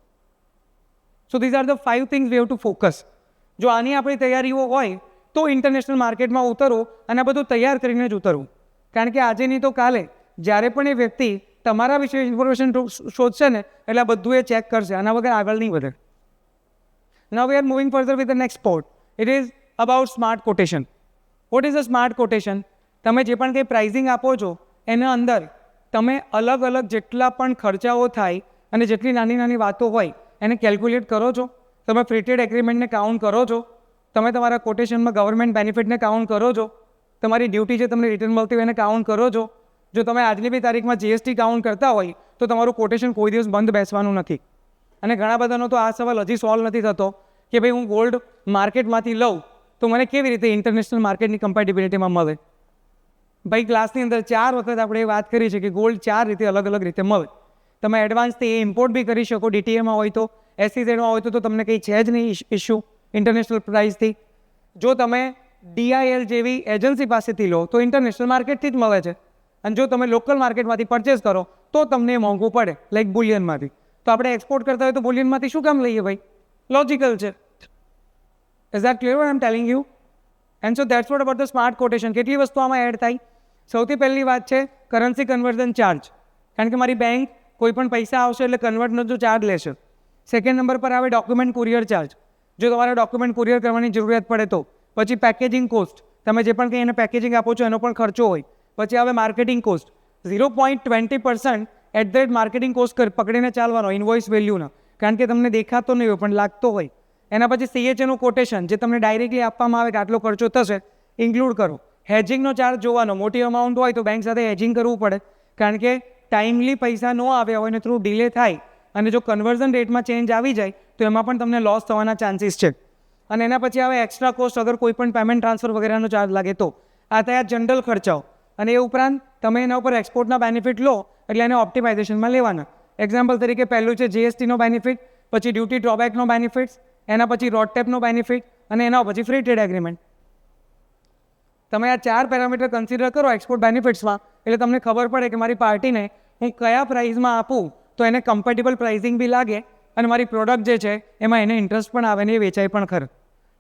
સો this are the 5 things V have two focus. જો આની આપણી તૈયારીઓ હોય તો ઇન્ટરનેશનલ માર્કેટમાં ઉતરવું અને બધું તૈયાર કરીને જ ઉતરવું. કારણ કે આજે નહીં તો કાલે જ્યારે પણ એ વ્યક્તિ તમારા વિશે ઇન્ફોર્મેશન શોધશે ને એટલે આ બધું એ ચેક કરશે, આના વગર આગળ નહીં વધે. Now we are moving further with the next port. It is about smart quotation. What is a smart quotation? તમે જે પણ કંઈ પ્રાઇઝિંગ આપો છો એના અંદર તમે અલગ અલગ જેટલા પણ ખર્ચાઓ થાય અને જેટલી નાની નાની વાતો હોય એને કેલ્ક્યુલેટ કરો છો. તમે ફ્રી ટ્રેડ એગ્રીમેન્ટને કાઉન્ટ કરો છો. તમે તમારા કોટેશનમાં ગવર્મેન્ટ બેનિફિટને કાઉન્ટ કરો છો. તમારી ડ્યુટી જે તમને રિટર્ન મળતી હોય એને કાઉન્ટ કરો છો. જો તમે આજની બી તારીખમાં જીએસટી કાઉન્ટ કરતા હોય તો તમારું કોટેશન કોઈ દિવસ બંધ બેસવાનું નથી. અને ઘણા બધાનો તો આ સવાલ હજી સોલ્વ નથી થતો કે ભાઈ હું ગોલ્ડ માર્કેટમાંથી લઉં તો મને કેવી રીતે ઇન્ટરનેશનલ માર્કેટની કમ્પેટિબિલિટીમાં મળે? ભાઈ ક્લાસની અંદર 4 વખત આપણે એ વાત કરી છે કે ગોલ્ડ 4 રીતે અલગ અલગ રીતે મળે. તમે એડવાન્સથી એ ઇમ્પોર્ટ બી કરી શકો, ડીટીએમાં હોય તો, એસસીઝેડમાં હોય તો તમને કંઈ છે જ નહીં ઇસ્યુ ઇન્ટરનેશનલ પ્રાઇસથી. જો તમે ડીઆઈએલ જેવી એજન્સી પાસેથી લો તો ઇન્ટરનેશનલ માર્કેટથી જ મળે છે. અને જો તમે લોકલ માર્કેટમાંથી પરચેસ કરો તો તમને એ મોંઘું પડે, લાઈક બુલિયનમાંથી. તો આપણે એક્સપોર્ટ કરતા હોય તો બુલિયનમાંથી શું કામ લઈએ ભાઈ? લોજિકલ છે. Is that clear I am telling you? And so that's what about the smart quotation. કેટલી વસ્તુ આમાં એડ થાય? સૌથી પહેલી વાત છે કરન્સી કન્વર્ઝન ચાર્જ. કારણ કે મારી બેંક કોઈ પણ પૈસા આવશે એટલે કન્વર્ટનો જો ચાર્જ લેશે. સેકન્ડ નંબર પર આવે ડોક્યુમેન્ટ કુરિયર ચાર્જ. જો તમારે ડોક્યુમેન્ટ કુરિયર કરવાની જરૂરિયાત પડે તો. પછી પેકેજિંગ કોસ્ટ, તમે જે પણ કંઈ એને પેકેજિંગ આપો છો એનો પણ ખર્ચો હોય. પછી આવે marketing cost. 0.20% at the rate marketing cost પકડીને ચાલવાનો ઇન્વોઇસ વેલ્યુના, કારણ કે તમને દેખાતો નહીં હોય પણ લાગતો હોય. એના પછી સીએચએનું કોટેશન જે તમને ડાયરેક્ટલી આપવામાં આવે કે આટલો ખર્ચો થશે ઇન્ક્લુડ કરો. હેજિંગનો ચાર્જ જોવાનો, મોટી અમાઉન્ટ હોય તો બેંક સાથે હેજિંગ કરવું પડે, કારણ કે ટાઈમલી પૈસા ન આવ્યા હોય ને થ્રુ ડિલે થાય અને જો કન્વર્ઝન રેટમાં ચેન્જ આવી જાય તો એમાં પણ તમને લોસ થવાના ચાન્સીસ છે. અને એના પછી આવે એક્સ્ટ્રા કોસ્ટ, અગર કોઈ પણ પેમેન્ટ ટ્રાન્સફર વગેરેનો ચાર્જ લાગે તો. આ થયા જનરલ ખર્ચાઓ. અને એ ઉપરાંત તમે એના ઉપર એક્સપોર્ટના બેનિફિટ લો એટલે એને ઓપ્ટિમાઇઝેશનમાં લેવાના. એક્ઝામ્પલ તરીકે પહેલું છે જીએસટીનો બેનિફિટ, પછી ડ્યુટી ડ્રોબેકનો બેનિફિટ્સ, એના પછી રોડટેપનો બેનિફિટ અને એના પછી ફ્રી ટ્રેડ એગ્રીમેન્ટ. તમે આ 4 પેરામીટર કન્સિડર કરો એક્સપોર્ટ બેનિફિટ્સમાં એટલે તમને ખબર પડે કે મારી પાર્ટીને હું કયા પ્રાઇસમાં આપું તો એને કમ્પેટેબલ પ્રાઇસિંગ બી લાગે અને મારી પ્રોડક્ટ જે છે એમાં એને ઇન્ટરેસ્ટ પણ આવે ને એ વેચાય પણ ખરું.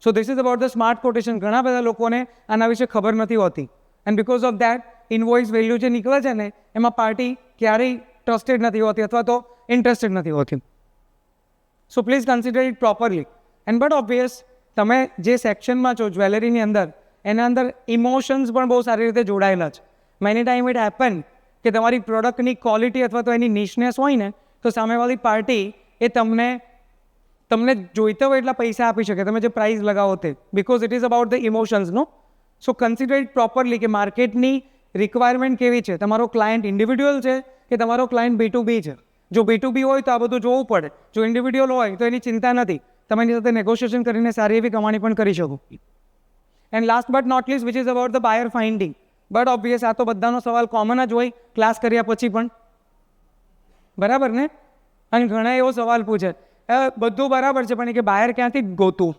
સો this is about the smart quotation. ઘણા બધા લોકોને આના વિશે ખબર નથી હોતી and because of that invoice value જે નીકળે છે ને એમાં પાર્ટી ક્યારેય ટ્રસ્ટેડ નથી હોતી અથવા તો ઇન્ટરેસ્ટેડ નથી હોતી. So please consider it properly. And but obvious તમે જે સેક્શનમાં છો જ્વેલરીની અંદર એના અંદર ઇમોશન્સ પણ બહુ સારી રીતે જોડાયેલા છે. મેની ટાઈમ ઇટ હેપન કે તમારી પ્રોડક્ટની ક્વોલિટી અથવા તો એની નિશનેસ હોય ને તો સામેવાળી પાર્ટી એ તમને જોઈતા હોય એટલા પૈસા આપી શકે તમે જે પ્રાઇસ લગાવો તે, because it is about the emotions. No so consider it properly કે માર્કેટની રિક્વાયરમેન્ટ કેવી છે, તમારો ક્લાયન્ટ ઇન્ડિવિડ્યુઅલ છે કે તમારો ક્લાયન્ટ B2B છે. જો B2B હોય તો આ બધું જોવું પડે, જો ઇન્ડિવિડ્યુઅલ હોય તો એની ચિંતા નથી, તમે એની સાથે નેગોશિએશન કરીને સારી એવી કમાણી પણ કરી શકો. And last but not least which is about the buyer finding. But obvious આ તો બધાનો સવાલ કોમન જ હોય ક્લાસ કર્યા પછી પણ. બરાબર ને? અને ઘણા એવો સવાલ પૂછે, બધું બરાબર છે પણ એ કે બહાર ક્યાંથી ગોતું?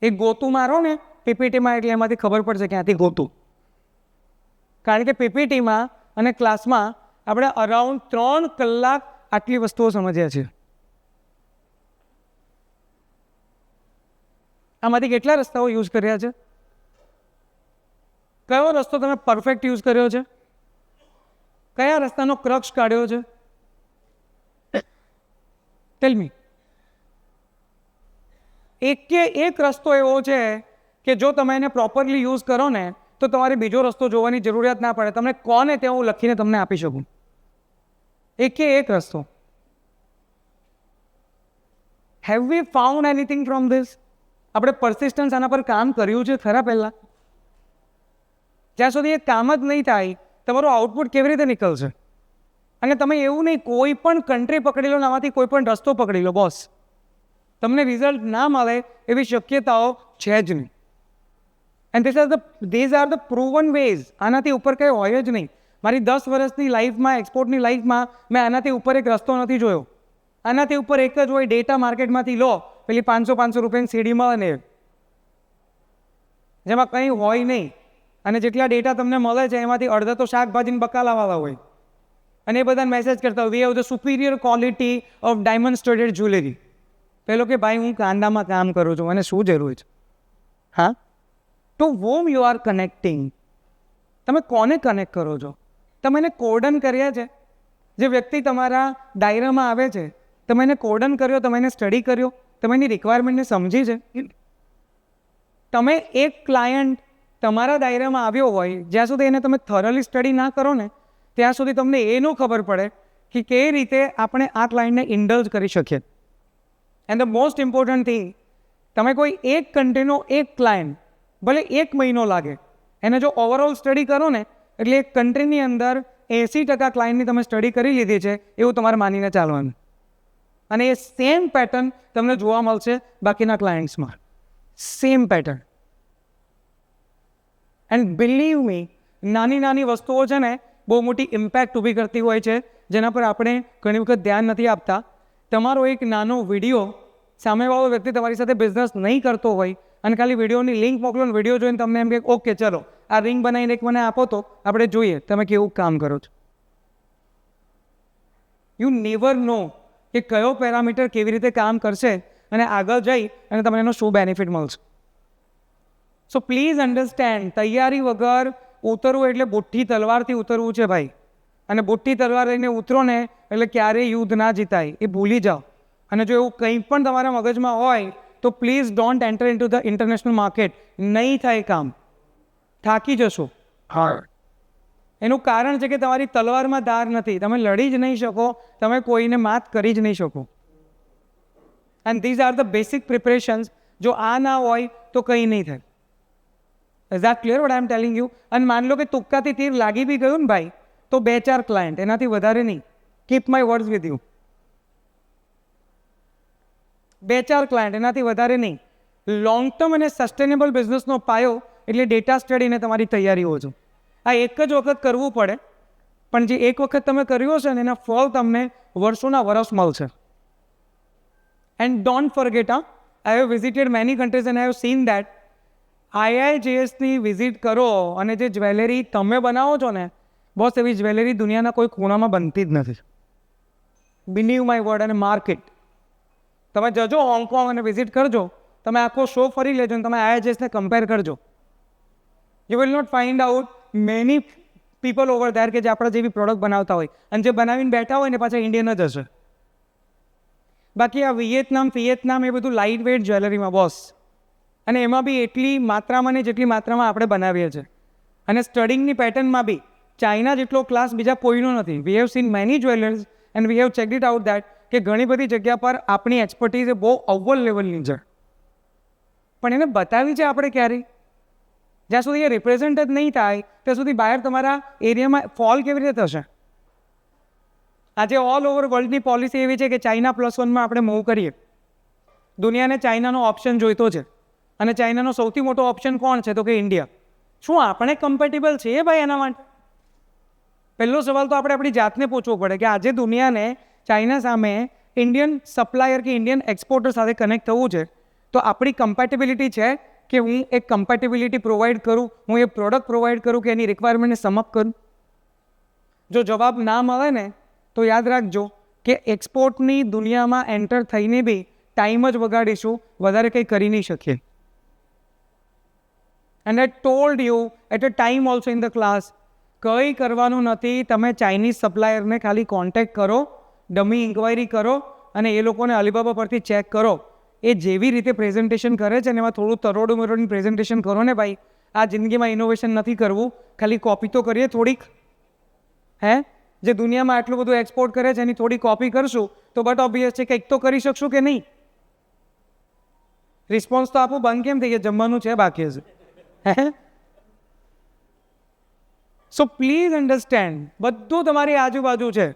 એ ગોતું મારો ને પીપીટીમાં, એટલે એમાંથી ખબર પડશે ક્યાંથી ગોતું. કારણ કે પીપીટીમાં અને ક્લાસમાં આપણે અરાઉન્ડ 3 કલાક આટલી વસ્તુઓ સમજ્યા છે. આમાંથી કેટલા રસ્તાઓ યુઝ કર્યા છે? કયો રસ્તો તમે પરફેક્ટ યુઝ કર્યો છે? કયા રસ્તાનો ક્રક્સ કાઢ્યો છે? ટેલ મી. એક રસ્તો એવો છે કે જો તમે એને પ્રોપરલી યુઝ કરો ને તો તમારે બીજો રસ્તો જોવાની જરૂરિયાત ના પડે. તમને કોને તે હું લખીને તમને આપી શકું. એક રસ્તો. Have we found anything from this? આપણે પરસિસ્ટન્સ આના પર કામ કર્યું છે ખરા? પહેલાં જ્યાં સુધી એ કામ જ નહીં થાય તમારું આઉટપુટ કેવી રીતે નીકળશે? અને તમે એવું નહીં કોઈ પણ કન્ટ્રી પકડી લો, આમાંથી કોઈ પણ રસ્તો પકડી લો, બોસ, તમને રિઝલ્ટ ના મળે એવી શક્યતાઓ છે જ નહીં. And these are the proven ways. આનાથી ઉપર કંઈ હોય જ નહીં. મારી 10 વર્ષની લાઈફમાં, એક્સપોર્ટની લાઈફમાં મેં આનાથી ઉપર એક રસ્તો નથી જોયો. આનાથી ઉપર એક જ હોય, ડેટા માર્કેટમાંથી લો, પેલી 500 રૂપિયાની સીડી મળે ને, જેમાં કંઈ હોય નહીં. અને જેટલા ડેટા તમને મળે છે એમાંથી અડધા તો શાકભાજીને બકાલાવાળા હોય. અને એ બધાને મેસેજ કરતા હોય, we have the superior quality of diamond studded jewellery. પેલો કે ભાઈ હું કાંદામાં કામ કરું છું, મને શું જરૂર છે? હા, ટુ વોમ યુ આર કનેક્ટિંગ. તમે કોને કનેક્ટ કરો છો? તમે એને કોર્ડન કર્યા છે? જે વ્યક્તિ તમારા દાયરામાં આવે છે, તમે એને કોર્ડન કર્યો, તમે એને સ્ટડી કર્યો, તમે એની રિક્વાયરમેન્ટને સમજી છે? તમે એક ક્લાયન્ટ તમારા દાયરામાં આવ્યો હોય, જ્યાં સુધી એને તમે થોરલી સ્ટડી ના કરો ને ત્યાં સુધી તમને એ ન ખબર પડે કે કઈ રીતે આપણે આ ક્લાયન્ટને ઇન્ડલ્જ કરી શકીએ. And the most important thing, તમે કોઈ એક કન્ટ્રીનો એક ક્લાયન્ટ ભલે 1 મહિનો લાગે, એને જો ઓવરઓલ સ્ટડી કરો ને એટલે એક કન્ટ્રીની અંદર 80% ક્લાયન્ટની તમે સ્ટડી કરી લીધી છે એવું તમારે માનીને ચાલવાનું. અને એ સેમ પેટર્ન તમને જોવા મળશે બાકીના ક્લાયન્ટ્સમાં. Same pattern. And believe me, નાની નાની વસ્તુઓ છે ને બહુ મોટી ઇમ્પેક્ટ ઊભી કરતી હોય છે, જેના પર આપણે ઘણી વખત ધ્યાન નથી આપતા. તમારો એક નાનો વિડીયો, સામેવાળો વ્યક્તિ તમારી સાથે બિઝનેસ નહીં કરતો હોય અને ખાલી વિડીયોની લિંક મોકલો ને વિડીયો જોઈને તમને એમ કે ઓકે ચલો આ રિંગ બનાવીને એક મને આપો તો આપણે જોઈએ તમે કેવું કામ કરો છો. યુ નેવર નો કે કયો પેરામીટર કેવી રીતે કામ કરશે અને આગળ જઈ અને તમને એનો શું બેનિફિટ મળશે. સો પ્લીઝ અન્ડરસ્ટેન્ડ, તૈયારી વગર ઉતરવું એટલે બુઠ્ઠી તલવારથી ઉતરવું છે ભાઈ. અને બુઠ્ઠી તલવાર લઈને ઉતરો ને એટલે ક્યારેય યુદ્ધ ના જીતાય, એ ભૂલી જાઓ. અને જો એવું કંઈ પણ તમારા મગજમાં હોય તો please don't enter into the international market. નહીં થાય કામ, થાકી જશો. હા, એનું કારણ છે કે તમારી તલવારમાં ધાર નથી, તમે લડી જ નહીં શકો, તમે કોઈને માત કરી જ નહીં શકો. And these are the basic preparations. જો આ ના હોય તો કંઈ નહીં થાય. Is that clear what I am telling you? અને માન લો કે તુક્કાથી તીર લાગી બી ગયું ને ભાઈ, તો 2-4 ક્લાયન્ટ, એનાથી વધારે નહીં. Keep my words with you. 2-4 client, એનાથી વધારે નહીં. લોંગ ટર્મ અને સસ્ટેનેબલ બિઝનેસનો પાયો એટલે ડેટા સ્ટડીને તમારી તૈયારીઓ છે. આ એક જ વખત કરવું પડે, પણ જે એક વખત તમે કર્યો છે ને એના ફળ તમને વર્ષોના વર્ષ મળશે. And don't forget, I have visited many countries and I have seen that IIJSની વિઝિટ કરો અને જે જ્વેલરી તમે બનાવો છો ને બોસ, એવી જ્વેલરી દુનિયાના કોઈ ખૂણામાં બનતી જ નથી. Believe my word. અને માર્કેટ તમે જજો હોંગકોંગ અને વિઝિટ કરજો, તમે આખો શો ફરી લેજો અને તમે IIJSને કમ્પેર કરજો. You will not find out many people over there કે જે આપણા જેવી પ્રોડક્ટ બનાવતા હોય અને જે બનાવીને બેઠા હોય ને પાછા ઇન્ડિયન જ હશે. બાકી આ વિયેતનામ એ બધું લાઇટ વેઇટ જ્વેલરીમાં બોસ, અને એમાં બી એટલી માત્રામાં ને જેટલી માત્રામાં આપણે બનાવીએ છીએ. અને સ્ટડિંગની પેટર્નમાં બી ચાઇના જેટલો ક્લાસ બીજા કોઈનો નથી. We have seen many jewellers and we have checked it out that કે ઘણી બધી જગ્યા પર આપણી એક્સપર્ટીઝ એ બહુ અવ્વલ લેવલની છે, પણ એને બતાવી છે આપણે ક્યારેય? જ્યાં સુધી એ રિપ્રેઝન્ટ જ નહીં થાય ત્યાં સુધી બહાર તમારા એરિયામાં ફોલ કેવી રીતે થશે? આજે ઓલ ઓવર વર્લ્ડની પોલિસી એવી છે કે ચાઇના +1માં આપણે મૂવ કરીએ. દુનિયાને ચાઇનાનો ઓપ્શન જોઈતો છે અને ચાઇનાનો સૌથી મોટો ઓપ્શન કોણ છે? તો કે ઇન્ડિયા. શું આપણે કમ્પેટેબલ છીએ ભાઈ એના માટે? પહેલો સવાલ તો આપણે આપણી જાતને પૂછવો પડે કે આજે દુનિયાને ચાઇના સામે ઇન્ડિયન સપ્લાયર કે ઇન્ડિયન એક્સપોર્ટર સાથે કનેક્ટ થવું છે, તો આપણી કમ્પેટેબિલિટી છે કે હું એક કમ્પેટેબિલિટી પ્રોવાઈડ કરું, હું એ પ્રોડક્ટ પ્રોવાઈડ કરું કે એની રિક્વાયરમેન્ટને સમઅપ કરું? જો જવાબ ના મળે ને તો યાદ રાખજો કે એક્સપોર્ટની દુનિયામાં એન્ટર થઈને બી ટાઈમ જ બગાડીશું, વધારે કંઈ કરી નહીં શકીએ. And I told you at a time also in the class, કંઈ કરવાનું નથી. તમે ચાઇનીઝ સપ્લાયરને ખાલી કોન્ટેક્ટ કરો, ડમી ઇન્ક્વાયરી કરો અને એ લોકોને અલીબાબા પરથી ચેક કરો. એ જેવી રીતે પ્રેઝન્ટેશન કરે છે ને એમાં થોડું તરોડું મરોડું પ્રેઝન્ટેશન કરો ને ભાઈ. આ જિંદગીમાં ઇનોવેશન નથી કરવું, ખાલી કોપી તો કરીએ થોડીક. જે દુનિયામાં આટલું બધું એક્સપોર્ટ કરે છે એની થોડી કોપી કરશું તો બટ ઓબ્વિયસ છે કંઈક તો કરી શકશું કે નહીં? રિસ્પોન્સ તો આપું બંધ કેમ થઈ ગયા? જમવાનું છે બાકી છે. સો પ્લીઝ અન્ડરસ્ટેન્ડ, બધું તમારી આજુબાજુ છે.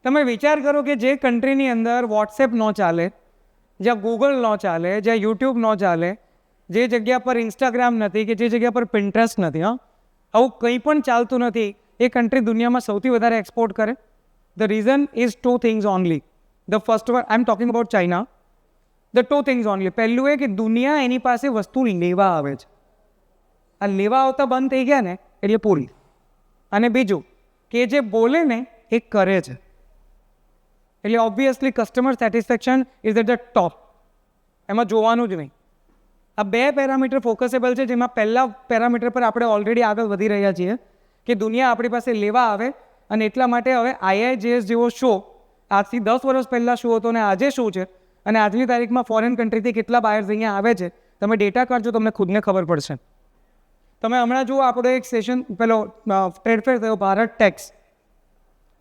તમે વિચાર કરો કે જે કન્ટ્રીની અંદર વોટ્સએપ ન ચાલે, જ્યાં ગૂગલ ન ચાલે, જ્યાં યુટ્યુબ ન ચાલે, જે જગ્યા પર ઇન્સ્ટાગ્રામ નથી, કે જે જગ્યા પર પિન્ટરેસ્ટ નથી, આવું કંઈ પણ ચાલતું નથી, એ કન્ટ્રી દુનિયામાં સૌથી વધારે એક્સપોર્ટ કરે? The reason is two things only. The first one, I am talking about China. The two things only. પહેલું એ કે દુનિયા એની પાસે વસ્તુ લેવા આવે છે. આ લેવા આવતા બંધ થઈ ગયા ને એટલે પૂરી. અને બીજું કે જે બોલે ને એ કરે છે. એટલે obviously customer satisfaction is at the top. એમાં જોવાનું જ નહીં. આ બે પેરામીટર ફોકસેબલ છે, જેમાં પહેલા પેરામીટર પર આપણે ઓલરેડી આગળ વધી રહ્યા છીએ કે દુનિયા આપણી પાસે લેવા આવે. અને એટલા માટે હવે IIJS જેવો શો આજથી 10 વર્ષ પહેલાં શું હતો ને આજે શું છે, અને આજની તારીખમાં ફોરેન કન્ટ્રીથી કેટલા બાયર્સ અહીંયા આવે છે, તમે ડેટા કાઢજો, તમને ખુદને ખબર પડશે. તમે હમણાં જુઓ, આપણો એક સેશન પેલો ટ્રેડ ફેર થયો ભારત ટેક્સ.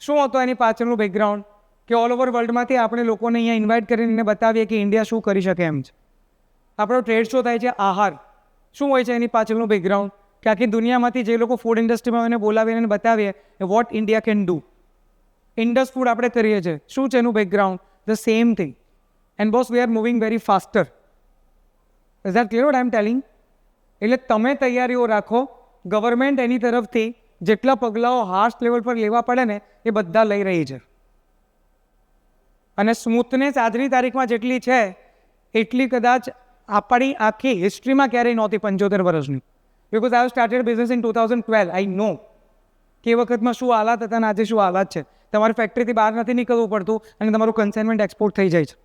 શું હતો એની પાછળનું બેકગ્રાઉન્ડ? કે ઓલ ઓવર વર્લ્ડમાંથી આપણે લોકોને અહીંયા ઇન્વાઇટ કરીને બતાવીએ કે ઇન્ડિયા શું કરી શકે એમ છે. આપણો ટ્રેડ શો થાય છે આહાર. શું હોય છે એની પાછળનું બેકગ્રાઉન્ડ? કે આખી દુનિયામાંથી જે લોકો ફૂડ ઇન્ડસ્ટ્રીમાં એને બોલાવીને બતાવીએ what India can do. Indus food આપણે કરીએ છીએ. શું છે એનું background? The same thing. And boss, we are moving very faster. Is that clear what I am telling? એટલે તમે તૈયારીઓ રાખો. ગવર્મેન્ટ એની તરફથી જેટલા પગલાઓ હાર્શ લેવલ પર લેવા પડે ને એ બધા લઈ રહી છે. અને સ્મૂથનેસ આજની તારીખમાં જેટલી છે એટલી કદાચ આપણી આખી હિસ્ટ્રીમાં ક્યારેય નહોતી 75 વર્ષની. Because I have started business in 2012. આઈ નો કે એ વખતમાં શું હાલાત હતા અને આજે શું હાલાત છે. તમારી ફેક્ટરીથી બહાર નથી નીકળવું પડતું અને તમારું કન્સાઇનમેન્ટ એક્સપોર્ટ થઈ જાય છે.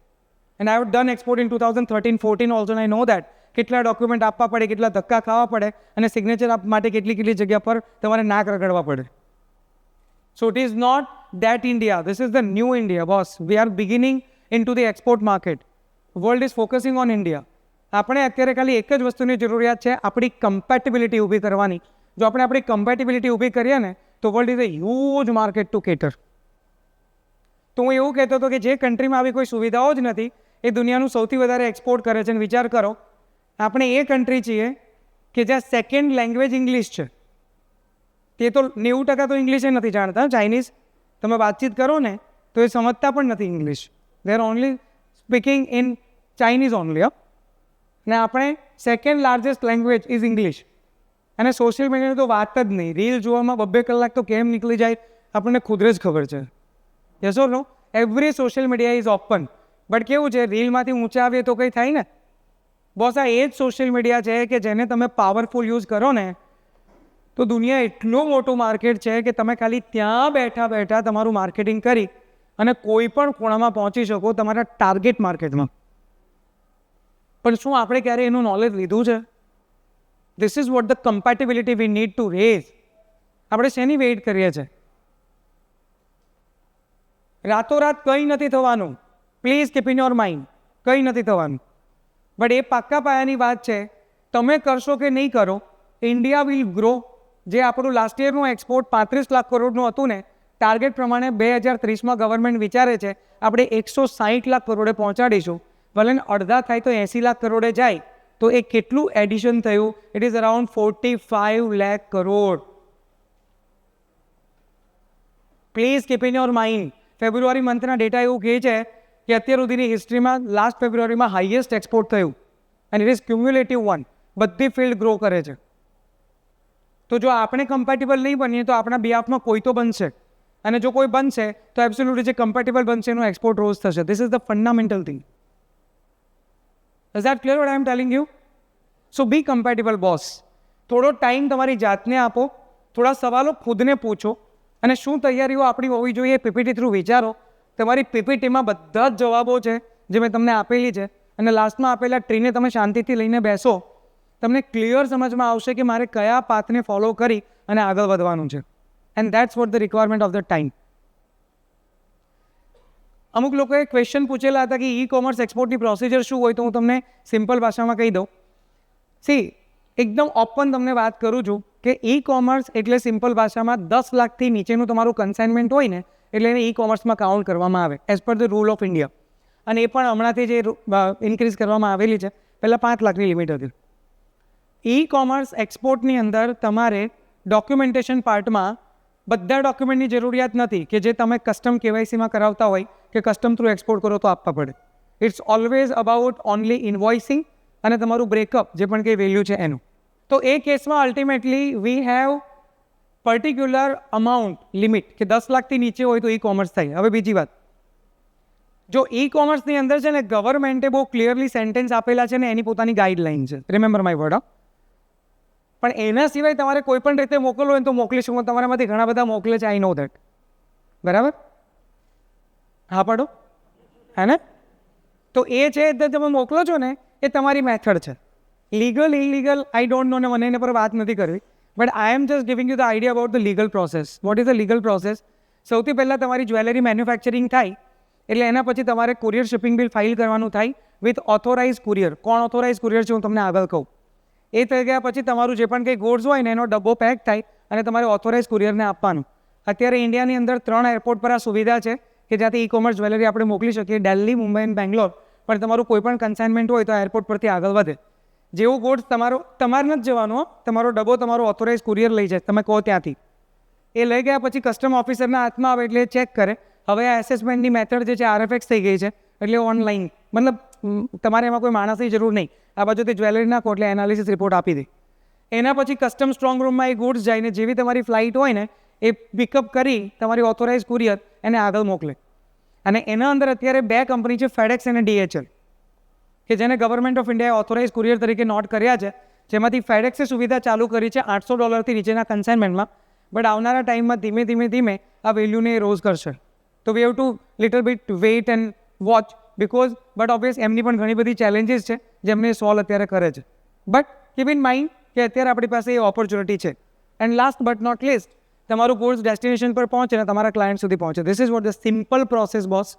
And I have done export in 2013-14 also. I know that કેટલા ડોક્યુમેન્ટ આપવા પડે, કેટલા ધક્કા ખાવા પડે અને સિગ્નેચર માટે કેટલી જગ્યા પર તમારે નાક રગડવા પડે. So it is not that India. This is the new India, boss. We are beginning into the export market. World is focusing on India. આપણે અત્યારે ખાલી એક જ વસ્તુની જરૂરિયાત છે, આપણી કમ્પેટેબિલિટી ઊભી કરવાની. જો આપણે આપણી કમ્પેટેબિલિટી ઊભી કરીએ ને તો world is a huge market to cater. તો હું એવું કહેતો હતો કે જે કન્ટ્રીમાં આવી કોઈ સુવિધાઓ જ નથી એ દુનિયાનું સૌથી વધારે એક્સપોર્ટ કરે છે. અને વિચાર કરો, આપણે એ કન્ટ્રી છીએ કે જ્યાં સેકન્ડ લેંગ્વેજ ઇંગ્લિશ છે. તે તો 90% તો ઇંગ્લિશ નથી જાણતા. ચાઇનીઝ તમે વાતચીત કરો ને તો એ સમજતા પણ નથી English. They are only speaking in Chinese only. ને આપણે second largest language is English. અને સોશિયલ મીડિયાની તો વાત જ નહીં. રીલ જોવામાં 2 કલાક તો કેમ નીકળી જાય આપણને ખુદ જ ખબર છે. Yes or no? Every social media is open. But કેવું છે, રીલમાંથી ઊંચા આવીએ તો કંઈ થાય ને બોસ. આ એ જ સોશિયલ મીડિયા છે કે જેને તમે પાવરફુલ યુઝ કરો ને તો દુનિયા એટલું મોટું માર્કેટ છે કે તમે ખાલી ત્યાં બેઠા બેઠા તમારું માર્કેટિંગ કરી અને કોઈ પણ ખૂણામાં પહોંચી શકો તમારા ટાર્ગેટ માર્કેટમાં. પણ શું આપણે ક્યારે એનું નોલેજ લીધું છે? This is what the compatibility we need to raise. આપણે શેની વેઇટ કરીએ છીએ? રાતોરાત કંઈ નથી થવાનું. Please keep in your mind, કંઈ નથી થવાનું. બટ એ પાક્કા પાયાની વાત છે, તમે કરશો કે નહીં કરો, ઇન્ડિયા વિલ ગ્રો. જે આપણું લાસ્ટ યરનું એક્સપોર્ટ 35 લાખ કરોડનું હતું ને, ટાર્ગેટ પ્રમાણે 2030માં ગવર્મેન્ટ વિચારે છે આપણે 160 લાખ કરોડે પહોંચાડીશું. ભલે અડધા થાય તો 80 લાખ કરોડે જાય તો એ કેટલું એડિશન થયું? It is around 45 lakh crore. Please keep in your mind. ફેબ્રુઆરી મંથના ડેટા એવું કહે છે કે અત્યાર સુધીની હિસ્ટ્રીમાં લાસ્ટ ફેબ્રુઆરીમાં હાઈએસ્ટ એક્સપોર્ટ થયું. And it is cumulative one. બધી ફિલ્ડ ગ્રો કરે છે. તો જો આપણે કમ્પેટેબલ નહીં બનીએ તો આપણા બિહાફમાં કોઈ તો બનશે, અને જો કોઈ બનશે તો એબ્સોલ્યુટલી જે કમ્પેટેબલ બનશે એનું એક્સપોર્ટ રોજ થશે. This is the fundamental thing. Is that clear what I am telling you? So be compatible boss. થોડો ટાઈમ તમારી જાતને આપો, થોડા સવાલો ખુદને પૂછો, અને શું તૈયારીઓ આપણી હોવી જોઈએ પીપીટી થ્રુ વિચારો. તમારી પીપીટીમાં બધા જ જવાબો છે જે મેં તમને આપેલી છે, અને લાસ્ટમાં આપેલા ટ્રીને તમે શાંતિથી લઈને બેસો, તમને ક્લિયર સમજમાં આવશે કે મારે કયા પાથને ફોલો કરી અને આગળ વધવાનું છે. And that's what the requirement of the time. અમુક લોકોએ ક્વેશ્ચન પૂછેલા હતા કે ઈ કોમર્સ એક્સપોર્ટની પ્રોસિજર શું હોય, તો હું તમને સિમ્પલ ભાષામાં કહી દઉં. એકદમ ઓપન તમને વાત કરું છું કે ઈ કોમર્સ એટલે સિમ્પલ ભાષામાં 10 લાખથી નીચેનું તમારું કન્સાઇનમેન્ટ હોય ને એટલે એને ઈ કોમર્સમાં કાઉન્ટ કરવામાં આવે as per the rule of India. અને એ પણ હમણાંથી જે ઇન્ક્રીઝ કરવામાં આવેલી છે, પહેલાં 5 લાખની લિમિટ હતી. ઈ કોમર્સ એક્સપોર્ટની અંદર તમારે ડોક્યુમેન્ટેશન પાર્ટમાં બધા ડોક્યુમેન્ટની જરૂરિયાત નથી કે જે તમે કસ્ટમ કેવાયસીમાં કરાવતા હોય કે કસ્ટમ થ્રુ એક્સપોર્ટ કરો તો આપવા પડે. It's always about only invoicing અને તમારું બ્રેકઅપ જે પણ કંઈ વેલ્યુ છે એનું. તો એ કેસમાં ultimately we have particular amount limit કે 10 લાખથી નીચે હોય તો ઈ કોમર્સ થાય. હવે બીજી વાત, જો ઈ કોમર્સની અંદર છે ને ગવર્મેન્ટે બહુ ક્લિયરલી સેન્ટેન્સ આપેલા છે ને એની પોતાની ગાઈડલાઇન છે. Remember my word. પણ એના સિવાય તમારે કોઈ પણ રીતે મોકલવું હોય તો મોકલી શકો. તમારામાંથી ઘણા બધા મોકલે છે, આઈ નો દેટ. બરાબર? હા પાડો, હે ને? તો એ છે તમે મોકલો છો ને એ તમારી મેથડ છે. Legal illegal I don't know, ને મને એના પર વાત નથી કરવી, but I M just giving you the idea about the legal process. Vote is the legal process? સૌથી પહેલાં તમારી જ્વેલરી મેન્યુફેક્ચરિંગ થાય એટલે એના પછી તમારે કુરિયર શિપિંગ બિલ ફાઇલ કરવાનું થાય વિથ ઓથોરાઇઝ કુરિયર. કોણ ઓથોરાઇઝ કુરિયર છે હું તમને આગળ કહું. એ થઈ ગયા પછી તમારું જે પણ કંઈ ગોડ્સ હોય ને એનો ડબ્બો પેક થાય અને તમારે ઓથોરાઇઝ કુરિયરને આપવાનું. અત્યારે ઇન્ડિયાની અંદર 3 એરપોર્ટ પર આ સુવિધા છે કે જ્યાંથી ઈ કોમર્સ જ્વેલરી આપણે મોકલી શકીએ, દિલ્હી, મુંબઈ અને બેંગ્લોર. પણ તમારું કોઈ પણ કન્સાઇનમેન્ટ હોય તો એરપોર્ટ પરથી આગળ વધે. જેવું ગોડ્સ તમારે નથી જવાનું, તમારો ડબ્બો તમારો ઓથોરાઇઝ કુરિયર લઈ જાય, તમે કહો ત્યાંથી. એ લઈ ગયા પછી કસ્ટમ ઓફિસરના હાથમાં આવે એટલે ચેક કરે. હવે આ એસેસમેન્ટની મેથડ જે છે RFX થઈ ગઈ છે, એટલે ઓનલાઈન, મતલબ તમારે એમાં કોઈ માણસની જરૂર નહીં. આ બાજુથી જ્વેલરી નાખો એટલે એનાલિસિસ રિપોર્ટ આપી દે. એના પછી કસ્ટમ સ્ટ્રોંગ રૂમમાં એ ગુડ્સ જઈને જેવી તમારી ફ્લાઇટ હોય ને એ પિકઅપ કરી તમારી ઓથોરાઇઝ કુરિયર એને આગળ મોકલે. અને એના અંદર અત્યારે 2 કંપની છે, FedEx અને DHL, કે જેને ગવર્મેન્ટ ઓફ ઇન્ડિયાએ ઓથોરાઇઝ કુરિયર તરીકે નોટ કર્યા છે. જેમાંથી FedExe સુવિધા ચાલુ કરી છે $800 નીચેના કન્સાઇનમેન્ટમાં, બટ આવનારા ટાઈમમાં ધીમે ધીમે આ વેલ્યુને રોઝ કરશે. તો વી have two little bit weight and watch because but obvious એમની પણ ઘણી બધી ચેલેન્જીસ છે જેમને સોલ્વ અત્યારે કરે છે. બટ કીપ ઇન માઇન્ડ કે અત્યારે આપણી પાસે એ ઓપોર્ચ્યુનિટી છે. And last but not least, તમારું ગોડ્સ ડેસ્ટિનેશન પર પહોંચે ને તમારા ક્લાયન્ટ સુધી પહોંચે. This is what the simple process boss.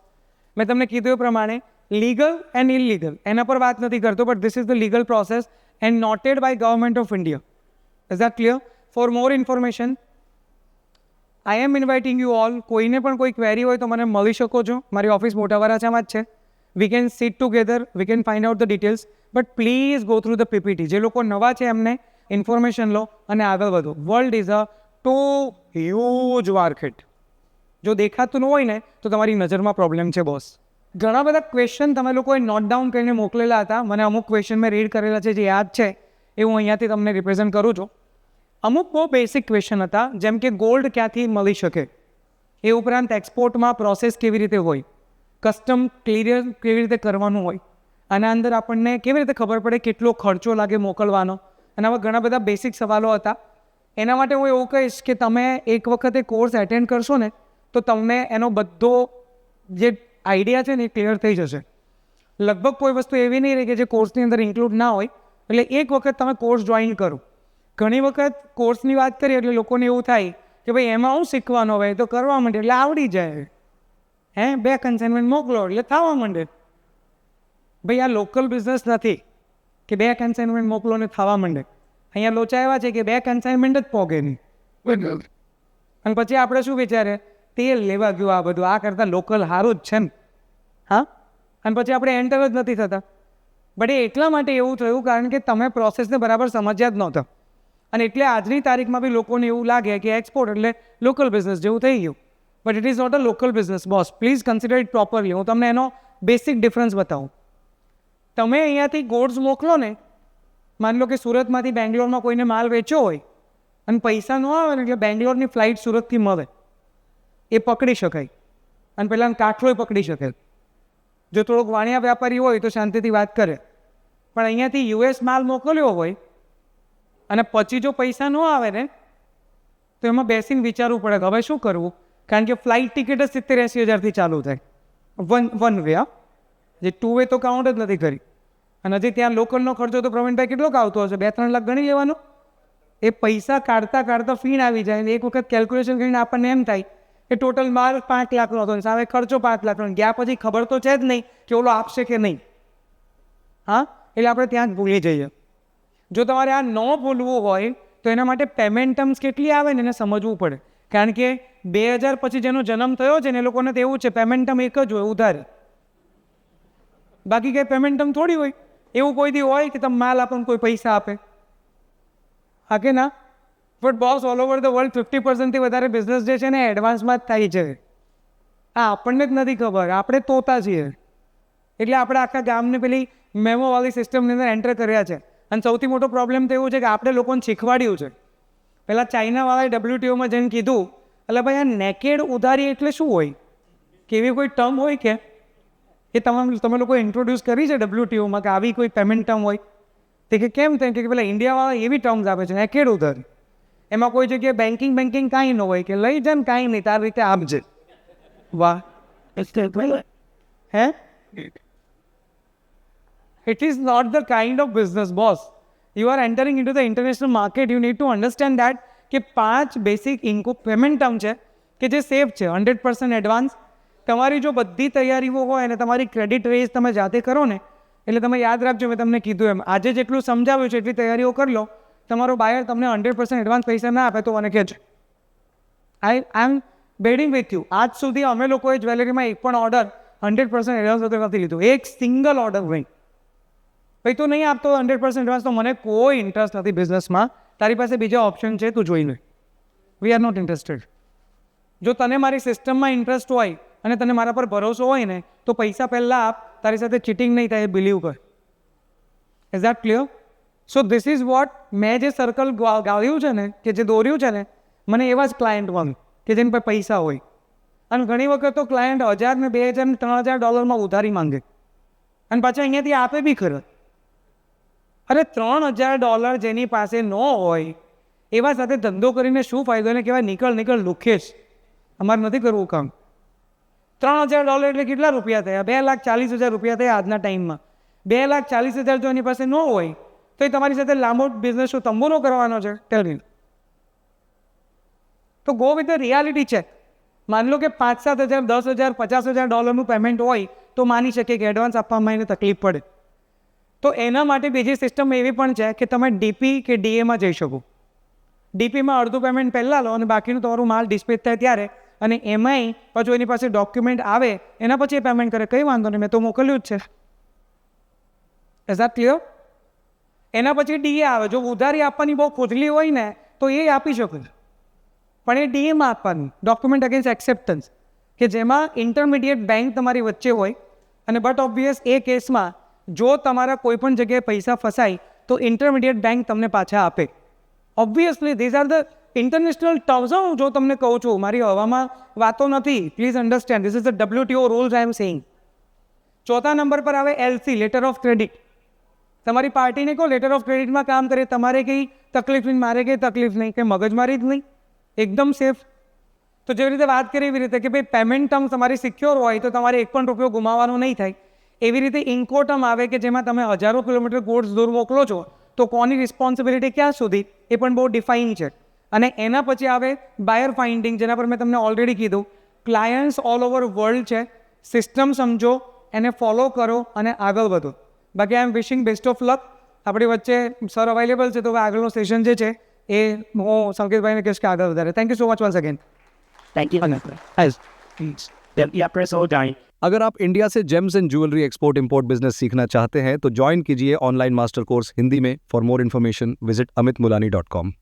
મેં તમને કીધું એ પ્રમાણે લીગલ એન્ડ ઇલીગલ એના પર વાત નથી કરતો, but this is the legal process and noted by government of India. Is that clear? For more information I am inviting you all. કોઈને પણ કોઈ ક્વેરી હોય તો મને મળી શકો છો. મારી ઓફિસ મોટા વરાછામાં જ છે. We can seat together, we can find out the details, but please go through the PPT. જે લોકો નવા છે એમને ઇન્ફોર્મેશન લો અને આગળ વધો. World is a too huge market. જો દેખાતું ન હોય ને તો તમારી નજરમાં પ્રોબ્લેમ છે બોસ. ઘણા બધા ક્વેશ્ચન તમે લોકોએ નોટ ડાઉન કરીને મોકલેલા હતા. મને અમુક ક્વેશ્ચન મેં રીડ કરેલા છે જે યાદ છે એ હું અહીંયાથી તમને રિપ્રેઝન્ટ કરું છું. અમુક બહુ બેસિક ક્વેશ્ચન હતા, જેમ કે ગોલ્ડ ક્યાંથી મળી શકે, એ ઉપરાંત એક્સપોર્ટમાં પ્રોસેસ કેવી રીતે હોય, કસ્ટમ ક્લિયર કેવી રીતે કરવાનું હોય, આના અંદર આપણને કેવી રીતે ખબર પડે કેટલો ખર્ચો લાગે મોકલવાનો, અને આવા ઘણા બધા બેસિક સવાલો હતા. એના માટે હું એવું કહીશ કે તમે એક વખતે કોર્સ એટેન્ડ કરશો ને તો તમને એનો બધો જે આઈડિયા છે ને એ ક્લિયર થઈ જશે. લગભગ કોઈ વસ્તુ એવી નહીં રહે કે જે કોર્સની અંદર ઇન્ક્લુડ ના હોય. એટલે એક વખત તમે કોર્સ જોઈન કરો. ઘણી વખત કોર્સની વાત કરીએ એટલે લોકોને એવું થાય કે ભાઈ એમાં હું શીખવાનો હોય તો કરવા માંડે એટલે આવડી જાય, 2 કન્સાઇનમેન્ટ મોકલો એટલે થવા માંડે. ભાઈ આ લોકલ બિઝનેસ નથી કે 2 કન્સાઇનમેન્ટ મોકલો ને થવા માંડે. અહીંયા લોચા એવા છે કે 2 કન્સાઇનમેન્ટ જ પોગે નહીં, અને પછી આપણે શું વિચારે તેલ લેવા ગયું આ બધું, આ કરતાં લોકલ સારું જ છે ને. હા, અને પછી આપણે એન્ટર જ નથી થતા. બટ એ એટલા માટે એવું થયું કારણ કે તમે પ્રોસેસને બરાબર સમજ્યા જ નહોતા. અને એટલે આજની તારીખમાં બી લોકોને એવું લાગે કે એક્સપોર્ટ એટલે લોકલ બિઝનેસ જેવું થઈ ગયું. But it is not a local business boss. Please consider it properly. હું તમને એનો બેસિક ડિફરન્સ બતાવું. તમે અહીંયાથી ગોડ્સ મોકલો ને, માની લો કે સુરતમાંથી બેંગ્લોરમાં કોઈને માલ વેચ્યો હોય અને પૈસા ન આવે ને એટલે બેંગ્લોરની ફ્લાઇટ સુરતથી મળે એ પકડી શકાય અને પહેલાં કાઠોય પકડી શકે. જો થોડોક વાણિયા વ્યાપારી હોય તો શાંતિથી વાત કરે, પણ અહીંયાથી યુએસ માલ મોકલ્યો હોય અને પછી જો પૈસા ન આવે ને તો એમાં બેસીને વિચારવું પડે કે હવે શું કરવું, કારણ કે ફ્લાઇટ ટિકિટ જ 70-80 હજારથી ચાલુ થાય વન વે. જે 2 વે તો કાઉન્ટ જ નથી કરી. અને હજી ત્યાં લોકલનો ખર્ચો તો પ્રવીણભાઈ કેટલોક આવતો હશે, 2-3 લાખ ગણી લેવાનો. એ પૈસા કાઢતા ફીણ આવી જાય ને એક વખત કેલ્ક્યુલેશન કરીને આપણને એમ થાય કે ટોટલ માલ 5 લાખનો હતો, સામે ખર્ચો 5 લાખનો, ગયા પછી ખબર તો છે જ નહીં કે ઓલો આપશે કે નહીં. હા, એટલે આપણે ત્યાં જ ભૂલી જઈએ. જો તમારે આ ન ભૂલવું હોય તો એના માટે પેમેન્ટ ટર્મ્સ કેટલી આવે ને એને સમજવું પડે, કારણ કે 2000 પછી જેનો જન્મ થયો છે ને એ લોકોને તો એવું છે પેમેન્ટ ટર્મ એક જ હોય, ઉધાર. બાકી કંઈ પેમેન્ટ ટર્મ થોડી હોય. એવું કોઈ દી હોય કે તમે માલ આપો કોઈ પૈસા આપે? હા કે ના? But boss, all over the world 50%થી વધારે બિઝનેસ જે છે ને એડવાન્સમાં જ થાય છે. હા, આપણને જ નથી ખબર, આપણે તોતા છીએ. એટલે આપણે આખા ગામને પેલી મેમોવાળી સિસ્ટમની અંદર એન્ટર કર્યા છે. અને સૌથી મોટો પ્રોબ્લેમ તો એવું છે કે આપણે લોકોને શીખવાડ્યું છે. પહેલાં ચાઇનાવાળાએ WTOમાં જઈને કીધું, એટલે ભાઈ આ નેકેડ ઉધારી એટલે શું હોય, કે એવી કોઈ ટર્મ હોય કે એ તમે લોકો ઇન્ટ્રોડ્યુસ કરી છે WTOમાં કે આવી કોઈ પેમેન્ટ ટર્મ હોય? તે કે કેમ થાય કે પેલા ઇન્ડિયાવાળા એવી ટર્મ્સ આપે છે નેકેડ ઉધારી. એમાં કોઈ જગ્યાએ બેન્કિંગ કાંઈ ન હોય કે લઈ જાય ને કાંઈ નહીં, તારી રીતે આપજે. વાહ, હે? It is not the kind of business, boss. You are entering into the international market. You need to understand that કે 5 બેસિક પેમેન્ટ ટર્મ છે કે જે સેફ છે, 100% એડવાન્સ. તમારી જો બધી તૈયારીઓ હોય અને તમારી ક્રેડિટ રેઝ તમે જાતે કરો ને, એટલે તમે યાદ રાખજો, મેં તમને કીધું એમ આજે જેટલું સમજાવ્યું છે એટલી તૈયારીઓ કરી લો. તમારો બાયર તમને 100% એડવાન્સ પૈસા ના આપે તો મને કહેજો. આઈ એમ બેડિંગ વિથ યુ. આજ સુધી અમે લોકોએ જ્વેલરીમાં એક પણ ઓર્ડર 100% એડવાન્સ વગર નથી લીધું, એક સિંગલ ઓર્ડર નહીં. ભાઈ તું નહીં આપતો 100% એડવાન્સ તો મને કોઈ ઇન્ટરેસ્ટ નથી બિઝનેસમાં, તારી પાસે બીજા ઓપ્શન છે, તું જોઈ લે. We are not interested. જો તને મારી સિસ્ટમમાં ઇન્ટરેસ્ટ હોય અને તને મારા પર ભરોસો હોય ને તો પૈસા પહેલાં આપ, તારી સાથે ચીટિંગ નહીં થાય એ બિલીવ કર. Is that clear? So this is vote મેં જે સર્કલ ગાળ્યું છે ને, કે જે દોર્યું છે ને, મને એવા જ ક્લાયન્ટ મળે કે જેની પાસે પૈસા હોય. અને ઘણી વખત તો ક્લાયન્ટ 1000 ને 2000 ને $3000 ઉધારી માંગે અને પાછા અહીંયાથી આપે બી ખરો. અરે $3000 જેની પાસે ન હોય એવા સાથે ધંધો કરીને શું ફાયદો? એને કહેવાય નીકળ લુખેશ. અમારે નથી કરવું કામ. $3000 એટલે કેટલા રૂપિયા થયા? 2,40,000 રૂપિયા થયા આજના ટાઈમમાં. 2,40,000 જો એની પાસે ન હોય તો એ તમારી સાથે લાંબો બિઝનેસ શું તંબુનો કરવાનો છે? ટેલ મી. તો go with the reality check. માની લો કે 5,000, 7,000, 10,000, $50,000 પેમેન્ટ હોય તો માની શકીએ કે એડવાન્સ આપવામાં એને તકલીફ પડે. તો એના માટે બીજી સિસ્ટમ એવી પણ છે કે તમે ડીપી કે ડીએમાં જઈ શકો. ડીપીમાં અડધું પેમેન્ટ પહેલાં લો અને બાકીનું તમારું માલ ડિસ્પેચ થાય ત્યારે, અને એમાંય પાછું એની પાસે ડોક્યુમેન્ટ આવે એના પછી એ પેમેન્ટ કરે, કંઈ વાંધો નહીં, મેં તો મોકલ્યું જ છે. Is that clear? એના પછી ડીએ આવે. જો ઉધારી આપવાની બહુ ખોજલી હોય ને તો એ આપી શકો, પણ એ ડીએમાં આપવાની, ડોક્યુમેન્ટ અગેન્સ્ટ એક્સેપ્ટન્સ, કે જેમાં ઇન્ટરમીડિયેટ બેંક તમારી વચ્ચે હોય. અને બટ ઓબ્વિયસ એ કેસમાં જો તમારા કોઈ પણ જગ્યાએ પૈસા ફસાય તો ઇન્ટરમીડિયેટ બેંક તમને પાછા આપે. Obviously these are the international terms. હું જો તમને કહું છું, મારી હવામાં વાતો નથી, please understand, this is the WTO rules I am saying. 4થા નંબર પર આવે LC, લેટર ઓફ ક્રેડિટ. તમારી પાર્ટીને કહો લેટર ઓફ ક્રેડિટમાં કામ કરે, તમારે કંઈ તકલીફ નહીં, મારે કંઈ તકલીફ નહીં, કંઈ મગજમારી જ નહીં, એકદમ સેફ. તો જેવી રીતે વાત કરી એવી રીતે કે ભાઈ પેમેન્ટ ટર્મ તમારી સિક્યોર હોય તો તમારે એક પણ રૂપિયો ગુમાવવાનો નહીં થાય. એવી રીતે ઇન્કોટર્મ આવે કે જેમાં તમે હજારો કિલોમીટર ગોડ્સ દૂર મોકલો છો તો કોની રિસ્પોન્સિબિલિટી ક્યાં સુધી એ પણ બહુ ડિફાઇન છે. અને એના પછી આવે બાયર ફાઇન્ડિંગ, જેના પર મેં તમને ઓલરેડી કીધું. ક્લાયન્ટ્સ ઓલ ઓવર વર્લ્ડ છે, સિસ્ટમ સમજો, એને ફોલો કરો અને આગળ વધો. બાકી આઈ એમ વિશિંગ બેસ્ટ ઓફ લક. આપણી વચ્ચે સર અવેલેબલ છે, તો હવે આગળનો સેશન જે છે એ હું સંકેતભાઈને કહીશ કે આગળ વધારે. Thank you so much once again. Thank you. अगर आप इंडिया से James and jewellery export import business सीखना चाहते हैं तो ज्वाइन कीजिए ऑनलाइन मास्टर कोर्स हिंदी में. For more information visit amitmulani.com.